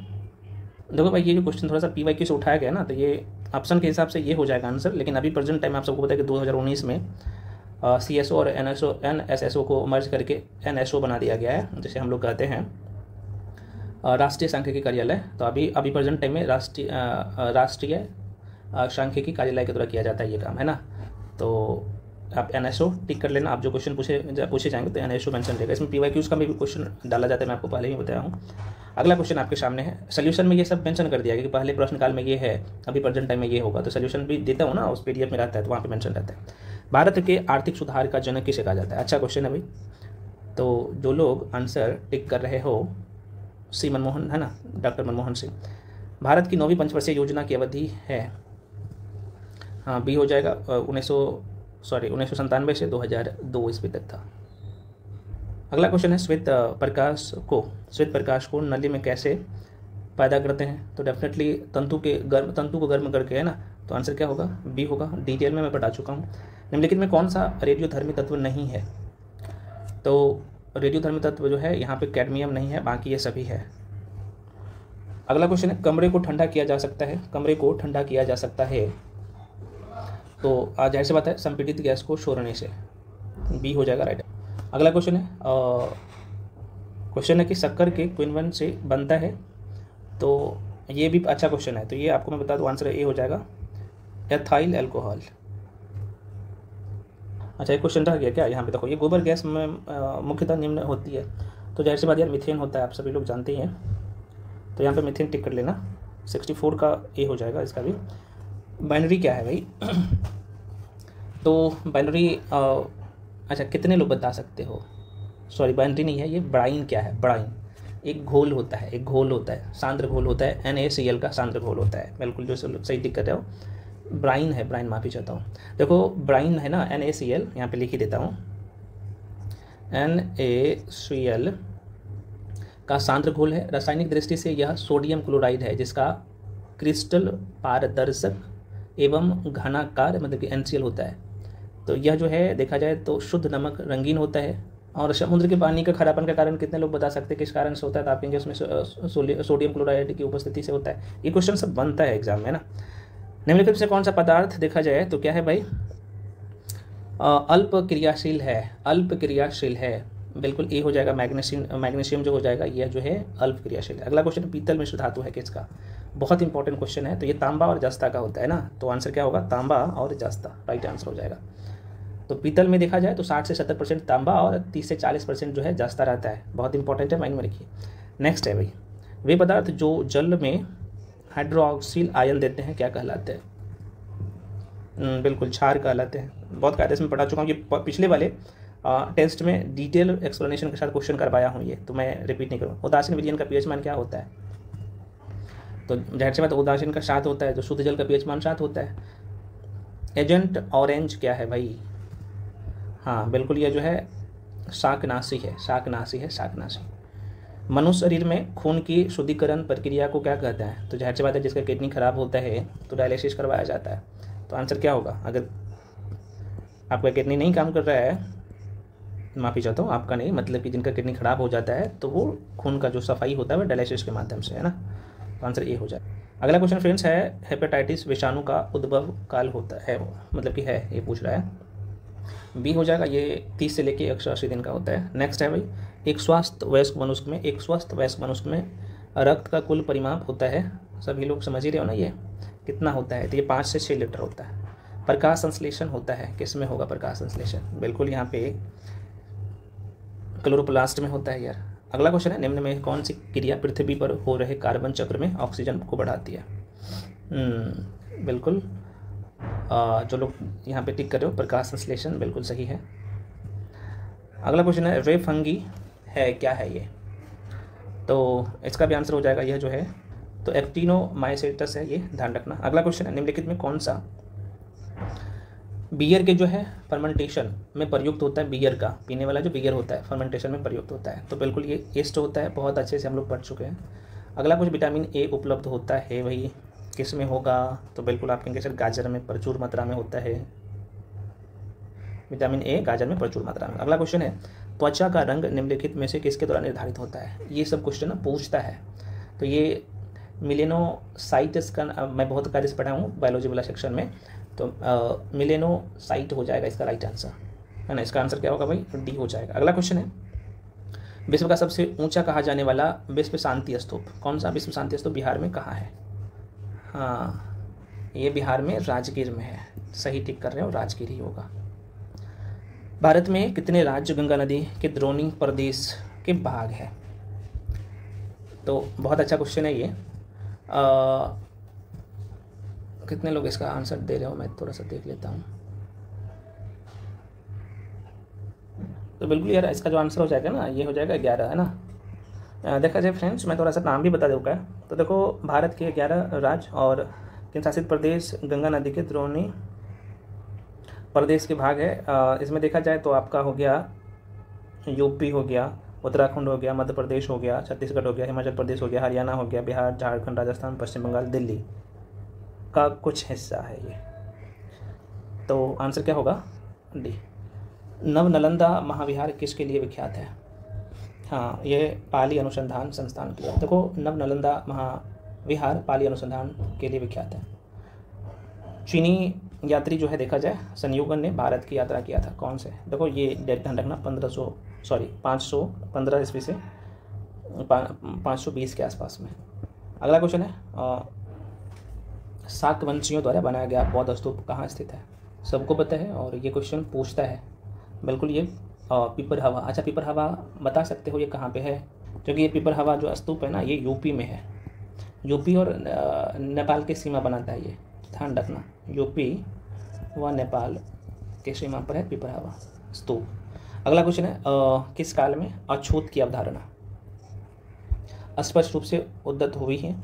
देखो भाई, ये जो क्वेश्चन थोड़ा सा PYQ से उठाया गया ना, तो ये ऑप्शन के हिसाब से ये हो जाएगा आंसर। लेकिन अभी प्रेजेंट टाइम आप सबको पता है कि 2019 में CSO और NSSO को मर्ज करके NSO बना दिया गया है, जिसे हम लोग कहते हैं राष्ट्रीय सांख्यिकी कार्यालय। तो अभी प्रेजेंट टाइम में राष्ट्रीय सांख्यिकी कार्यालय के द्वारा किया जाता है ये काम, है ना। तो आप NSO टिक कर लेना। आप जो क्वेश्चन पूछे जाएंगे तो NSO मेंशन रहेगा। इसमें PYQs का भी क्वेश्चन डाला जाता है, मैं आपको पहले ही बताया हूँ। अगला क्वेश्चन आपके सामने है। सोल्यूशन में ये सब मेंशन कर दिया गया कि पहले प्रश्नकाल में ये है, अभी प्रेजेंट टाइम में ये होगा। तो सोल्यूशन भी देता हूँ ना, उस PDF में रहता है, तो वहाँ पे मेंशन रहता है। भारत के आर्थिक सुधार का जनक किसे कहा जाता है? अच्छा क्वेश्चन है भाई। तो जो लोग आंसर टिक कर रहे हो, C मनमोहन, है ना, डॉक्टर मनमोहन सिंह। भारत की 9वीं पंचवर्षीय योजना की अवधि है, हाँ बी हो जाएगा। 1997 से 2002 ईस्वी तक था। अगला क्वेश्चन है, श्वेत प्रकाश को नली में कैसे पैदा करते हैं? तो डेफिनेटली तंतु को गर्म करके, है ना। तो आंसर क्या होगा? बी होगा। डिटेल में मैं बता चुका हूँ। निम्नलिखित में कौन सा रेडियोधर्मी तत्व नहीं है? तो रेडियोधर्मी तत्व जो है यहाँ पे कैडमियम नहीं है, बाकी ये सभी है। अगला क्वेश्चन है, कमरे को ठंडा किया जा सकता है? कमरे को ठंडा किया जा सकता है तो जाहिर सी बात है संपीड़ित गैस को छोड़ने से, बी हो जाएगा राइट। अगला क्वेश्चन है कि शक्कर के क्विनवन से बनता है? तो ये भी अच्छा क्वेश्चन है। तो ये आपको मैं बता दूं, आंसर ए हो जाएगा, एथाइल अल्कोहल। अच्छा, एक क्वेश्चन रह गया क्या यहाँ पे? देखो, ये गोबर गैस में मुख्यतः निम्न होती है। तो जाहिर सी बात यार मीथेन होता है, आप सभी लोग जानते ही हैं। तो यहाँ पे मीथेन टिक कर लेना। 64 का ए हो जाएगा इसका भी। बाइनरी क्या है भाई? तो बाइनरी, अच्छा कितने लोग बता सकते हो? सॉरी, बाइनरी नहीं है ये, ब्राइन क्या है? ब्राइन एक घोल होता है, सांद्र घोल होता है। NaCl का सांद्र घोल होता है। बिल्कुल जो सही टिक कर रहे हो, ब्राइन है, ब्राइन माफ़ी चाहता हूँ। देखो ब्राइन है ना, NaCl यहाँ पे लिख ही देता हूँ। NaCl का सांद्र घोल है। रासायनिक दृष्टि से यह सोडियम क्लोराइड है, जिसका क्रिस्टल पारदर्शक एवं घनाकार मतलब कि NCl होता है। तो यह जो है देखा जाए तो शुद्ध नमक रंगीन होता है। और समुद्र के पानी का खारापन का कारण कितने लोग बता सकते हैं किस कारण से होता है? तो आप कहेंगे उसमें सोडियम क्लोराइड की उपस्थिति से होता है। ये क्वेश्चन सब बनता है एग्जाम में ना। निम्नलिखित से कौन सा पदार्थ देखा जाए तो क्या है भाई? अल्प क्रियाशील है। बिल्कुल ए हो जाएगा। मैग्नीशियम जो हो जाएगा, यह जो है अल्प क्रियाशील है। अगला क्वेश्चन, पीतल मिश्र धातु है किसका? बहुत इंपॉर्टेंट क्वेश्चन है। तो ये तांबा और जस्ता का होता है ना। तो आंसर क्या होगा? तांबा और जस्ता, राइट आंसर हो जाएगा। तो पीतल में देखा जाए तो 60 से 70% तांबा और 30 से 40% जो है जस्ता रहता है। बहुत इंपॉर्टेंट है, माइंड में रखिए। नेक्स्ट है भाई, वे पदार्थ जो जल में हाइड्रोक्सिल आयन देते हैं क्या कहलाते हैं? बिल्कुल, क्षार कहलाते हैं। बहुत कायदे से मैं पढ़ा चुका हूँ, ये पिछले वाले टेस्ट में डिटेल एक्सप्लेनेशन के साथ क्वेश्चन करवाया हूँ, ये तो मैं रिपीट नहीं करूँगा। उदासीन विलयन का पीएच मान क्या होता है? तो जाहिर सी बात उदासीन का 7 होता है, तो शुद्ध जल का पीएच मान 7 होता है। एजेंट ऑरेंज क्या है भाई? हाँ बिल्कुल, ये जो है शाकनाशी है, शाकनाशी है, शाकनाशी। मनुष्य शरीर में खून की शुद्धिकरण प्रक्रिया को क्या कहते हैं? तो जाहिर सी बात है, जिसका किडनी खराब होता है तो डायलिसिस करवाया जाता है। तो आंसर क्या होगा? अगर आपका किडनी नहीं काम कर रहा है, माफ़ी चाहता हूँ, आपका नहीं, मतलब कि जिनका किडनी खराब हो जाता है तो वो खून का जो सफाई होता है वो डायलिसिस के माध्यम से, है ना। तो आंसर ए हो जाए। अगला क्वेश्चन फ्रेंड्स है, हेपेटाइटिस विषाणु का उद्भव काल होता है, मतलब कि है, ये पूछ रहा है। बी हो जाएगा, ये 30 से लेकर 180 दिन का होता है। नेक्स्ट है भाई, एक स्वस्थ वयस्क मनुष्य में रक्त का कुल परिमाप होता है, सभी लोग समझ ही रहे हो ना, ये कितना होता है? तो ये 5 से 6 लीटर होता है। प्रकाश संश्लेषण होता है, किस में होगा प्रकाश संश्लेषण? बिल्कुल यहाँ पे क्लोरोप्लास्ट में होता है यार। अगला क्वेश्चन है, निम्न में कौन सी क्रिया पृथ्वी पर हो रहे कार्बन चक्र में ऑक्सीजन को बढ़ाती है? बिल्कुल, जो लोग यहाँ पे टिक कर रहे हो, प्रकाश संश्लेषण बिल्कुल सही है। अगला क्वेश्चन है, रे फंगी है, क्या है ये? तो इसका भी आंसर हो जाएगा यह जो है, तो एक्टिनोमाइसेटस है, ये ध्यान रखना। अगला क्वेश्चन है, निम्नलिखित में कौन सा बियर के जो है फर्मेंटेशन में प्रयुक्त होता है? बियर का, पीने वाला जो बियर होता है, फर्मेंटेशन में प्रयुक्त होता है। तो बिल्कुल ये ईस्ट होता है, बहुत अच्छे से हम लोग पढ़ चुके हैं। अगला कुछ, विटामिन ए उपलब्ध होता है वही किस में होगा? तो बिल्कुल आप कहेंगे सर गाजर में प्रचुर मात्रा में होता है, विटामिन ए गाजर में प्रचुर मात्रा में। अगला क्वेश्चन है, त्वचा का रंग निम्नलिखित में से किसके द्वारा निर्धारित होता है? ये सब क्वेश्चन पूछता है। तो ये मिलेनोसाइट्स का मैं बहुत कार्य से पढ़ा हूँ बायोलॉजी वाला सेक्शन में, तो मिलेनोसाइट हो जाएगा इसका राइट आंसर, है ना। इसका आंसर क्या होगा भाई? डी हो जाएगा। अगला क्वेश्चन है, विश्व का सबसे ऊंचा कहा जाने वाला विश्व शांति स्तूप, कौन सा विश्व शांति स्तूप बिहार में कहाँ है? हाँ, ये बिहार में राजगीर में है, सही टिक कर रहे हो, राजगीर ही होगा। भारत में कितने राज्य गंगा नदी के द्रोणी प्रदेश के भाग है? तो बहुत अच्छा क्वेश्चन है ये। कितने लोग इसका आंसर दे रहे हो, मैं थोड़ा सा देख लेता हूँ। तो बिल्कुल यार, इसका जो आंसर हो जाएगा ना, ये हो जाएगा 11, है ना। देखा जाए फ्रेंड्स, मैं थोड़ा सा नाम भी बता दूँगा। तो देखो, भारत के 11 राज्य और केंद्र शासित प्रदेश गंगा नदी के द्रोणी प्रदेश के भाग है। इसमें देखा जाए तो आपका हो गया यूपी हो गया, उत्तराखंड हो गया, मध्य प्रदेश हो गया, छत्तीसगढ़ हो गया, हिमाचल प्रदेश हो गया, हरियाणा हो गया, बिहार, झारखंड, राजस्थान, पश्चिम बंगाल, दिल्ली का कुछ हिस्सा है ये। तो आंसर क्या होगा? डी। नवनालंदा महाविहार किसके लिए विख्यात है? हाँ, ये पाली अनुसंधान संस्थान के लिए। देखो, नवनालंदा महाविहार पाली अनुसंधान के लिए विख्यात है। चीनी यात्री जो है, देखा जाए संयुगन ने भारत की यात्रा किया था, कौन से? देखो ये डेट ध्यान रखना, 515 ईस्वी से 520 के आसपास में। अगला क्वेश्चन है, शाकवंशियों द्वारा बनाया गया बौद्ध स्तूप कहाँ स्थित है? सबको पता है और ये क्वेश्चन पूछता है। बिल्कुल, ये पिपरहवा। अच्छा, पिपरहवा बता सकते हो ये कहाँ पे है? क्योंकि ये पिपरहवा जो स्तूप है ना, ये यूपी में है। यूपी और नेपाल की सीमा बनाता है ये, ध्यान रखना। यूपी व नेपाल के सीमा पर है पिपरहवा स्तूप। अगला क्वेश्चन है, किस काल में अछूत की अवधारणा स्पष्ट रूप से उद्धत हुई है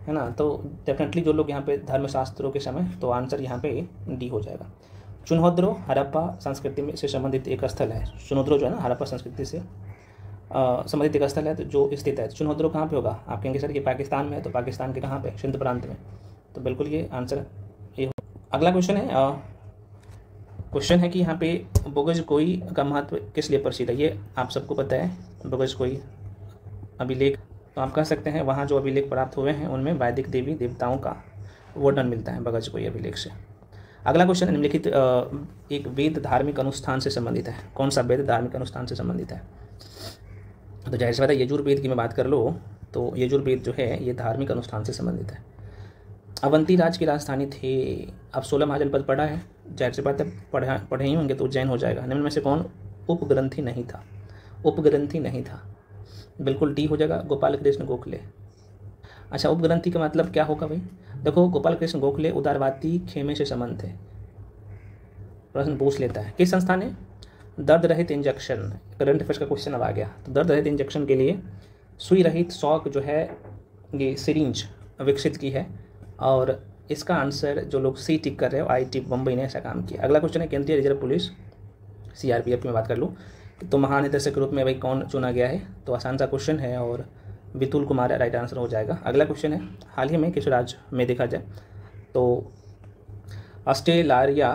ना। तो डेफिनेटली जो लोग यहाँ पे धर्मशास्त्रों के समय, तो आंसर यहाँ पे डी हो जाएगा। चुनहोद्रो हड़प्पा संस्कृति में से संबंधित एक स्थल है। चुनहोद्रो जो है ना, हड़प्पा संस्कृति से संबंधित एक स्थल है तो जो स्थित है। चुनहोद्रो कहाँ पे होगा? आप कहेंगे सर ये पाकिस्तान में है, तो पाकिस्तान के कहाँ पे? सिंध प्रांत में। तो बिल्कुल ये आंसर ये हो। अगला क्वेश्चन है कि यहाँ पे बोगजकोई का महत्व किस लिए प्रसिद्ध है? ये आप सबको पता है, बोगजकोई अभिलेख। तो आप कह सकते हैं वहाँ जो अभिलेख प्राप्त हुए हैं उनमें वैदिक देवी देवताओं का वर्णन मिलता है बोगजकोई अभिलेख से। अगला क्वेश्चन है, निम्नलिखित एक वेद धार्मिक अनुष्ठान से संबंधित है। कौन सा वेद धार्मिक अनुष्ठान से संबंधित है? तो जाहिर सी बात है, यजुर्वेद की मैं बात कर लो तो यजुर्वेद जो है ये धार्मिक अनुष्ठान से संबंधित है। अवंती राज्य की राजधानी थी। अब 16 महाजनपद पढ़ा है, जाहिर सी बात है पढ़े ही होंगे तो उज्जैन हो जाएगा। निम्न में से कौन उपग्रंथी नहीं था? उपग्रंथी नहीं था, बिल्कुल डी हो जाएगा, गोपाल कृष्ण गोखले। अच्छा, उपग्रंथी का मतलब क्या होगा भाई? देखो, गोपाल कृष्ण गोखले उदारवादी खेमे से संबंध थे। प्रश्न पूछ लेता है। किस संस्था ने दर्द रहित इंजेक्शन, करंट अफेयर्स का क्वेश्चन अब आ गया, तो दर्द रहित इंजेक्शन के लिए सुई रहित शॉक जो है ये सिरिंज विकसित की है, और इसका आंसर जो लोग सी टिक कर रहे हो IIT बम्बई ने ऐसा काम किया। अगला क्वेश्चन है केंद्रीय रिजर्व पुलिस CRPF की मैं बात कर लूँ तो महानिदेशक के रूप में भाई कौन चुना गया है, तो आसान सा क्वेश्चन है और बितुल कुमार राइट आंसर हो जाएगा। अगला क्वेश्चन है हाल ही में किस राज्य में देखा जाए तो ऑस्ट्रेलारिया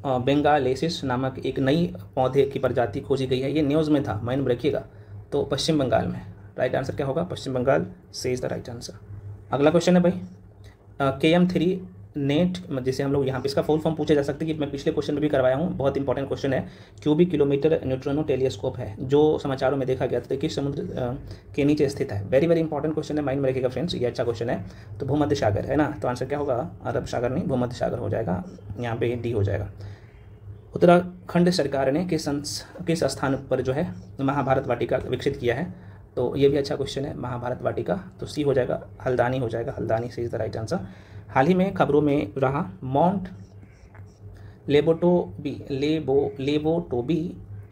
बेंगालेसिस नामक एक नई पौधे की प्रजाति खोजी गई है। ये न्यूज़ में था, माइंड में रखिएगा। तो पश्चिम बंगाल में राइट आंसर क्या होगा, पश्चिम बंगाल से इज द राइट आंसर। अगला क्वेश्चन है भाई KM3 नेट, जिसे हम लोग यहाँ पे इसका फुल फॉर्म पूछा जा सकता है कि मैं पिछले क्वेश्चन में भी करवाया हूँ, बहुत इंपॉर्टेंट क्वेश्चन है। क्यूबिक किलोमीटर न्यूट्रिनो टेलीस्कोप है जो समाचारों में देखा गया था कि समुद्र के नीचे स्थित है। वेरी वेरी इंपॉर्टेंट क्वेश्चन है, माइंड में रखिएगा फ्रेंड्स, ये अच्छा क्वेश्चन है। तो भूमध्य सागर है ना, तो आंसर क्या होगा, अरब सागर नहीं भूमध्य सागर हो जाएगा, यहाँ पे डी हो जाएगा। उत्तराखंड सरकार ने किस स्थान पर जो है महाभारत वाटिका विकसित किया है, तो ये भी अच्छा क्वेश्चन है। महाभारत वाटिका तो सी हो जाएगा, हल्द्वानी हो जाएगा, हल्द्वानी से इज द राइट आंसर। हाल ही में खबरों में रहा माउंट लेबोटोबी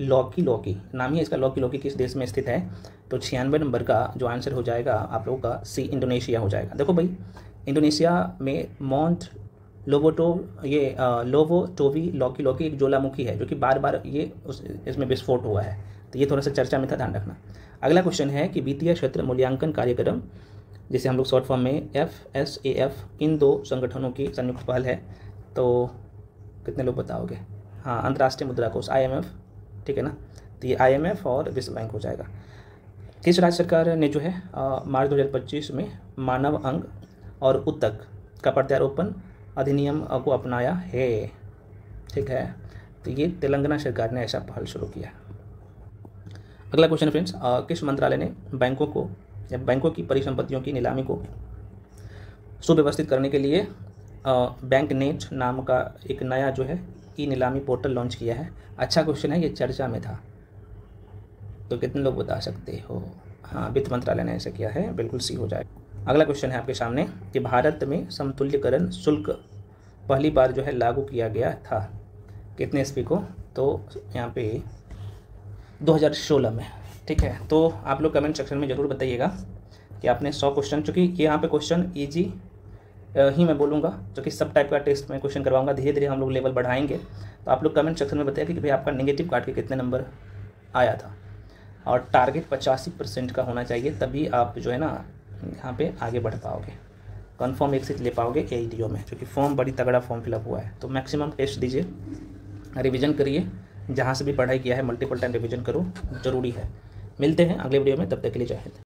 लॉकी नाम ही इसका, लॉकी किस देश में स्थित है, तो 96 नंबर का जो आंसर हो जाएगा आप लोगों का सी इंडोनेशिया हो जाएगा। देखो भाई इंडोनेशिया में माउंट लोबोटोबी लॉकी एक ज्वालामुखी है जो कि बार बार इसमें विस्फोट हुआ है, तो ये थोड़ा सा चर्चा में था, ध्यान रखना। अगला क्वेश्चन है कि वित्तीय क्षेत्र मूल्यांकन कार्यक्रम जिसे हम लोग शॉर्ट फॉर्म में FSAF इन दो संगठनों की संयुक्त पहल है, तो कितने लोग बताओगे, हाँ अंतर्राष्ट्रीय मुद्रा कोष IMF, ठीक है ना, तो ये IMF और विश्व बैंक हो जाएगा। किस राज्य सरकार ने जो है मार्च 2025 में मानव अंग और ऊतक का प्रत्यारोपण अधिनियम को अपनाया है, ठीक है, तो ये तेलंगाना सरकार ने ऐसा पहल शुरू किया। अगला क्वेश्चन फ्रेंड्स, किस मंत्रालय ने बैंकों की परिसंपत्तियों की नीलामी को सुव्यवस्थित करने के लिए बैंक नेट नाम का एक नया जो है नीलामी पोर्टल लॉन्च किया है। अच्छा क्वेश्चन है, ये चर्चा में था, तो कितने लोग बता सकते हो, हाँ वित्त मंत्रालय ने ऐसा किया है, बिल्कुल सी हो जाएगा। अगला क्वेश्चन है आपके सामने कि भारत में समतुल्यकरण शुल्क पहली बार जो है लागू किया गया था कितने ईस्वी को, तो यहाँ पे 2016 में, ठीक है। तो आप लोग कमेंट सेक्शन में ज़रूर बताइएगा कि आपने 100 क्वेश्चन, चूँकि ये यहाँ पे क्वेश्चन ईजी ही मैं बोलूँगा, जो कि सब टाइप का टेस्ट में क्वेश्चन करवाऊंगा, धीरे धीरे हम लोग लेवल बढ़ाएंगे। तो आप लोग कमेंट सेक्शन में बताइए कि भाई आपका नेगेटिव काट के कितने नंबर आया था, और टारगेट 85% का होना चाहिए, तभी आप जो है ना यहाँ पे आगे बढ़ पाओगे, कन्फर्म एक सीट ले पाओगे AITO में, क्योंकि फॉर्म बड़ी तगड़ा फॉर्म फिलअप हुआ है। तो मैक्सिमम टेस्ट दीजिए, रिवीजन करिए, जहाँ से भी पढ़ाई किया है मल्टीपल टाइम रिवीजन करो, ज़रूरी है। मिलते हैं अगले वीडियो में, तब तक के लिए जय हिंद।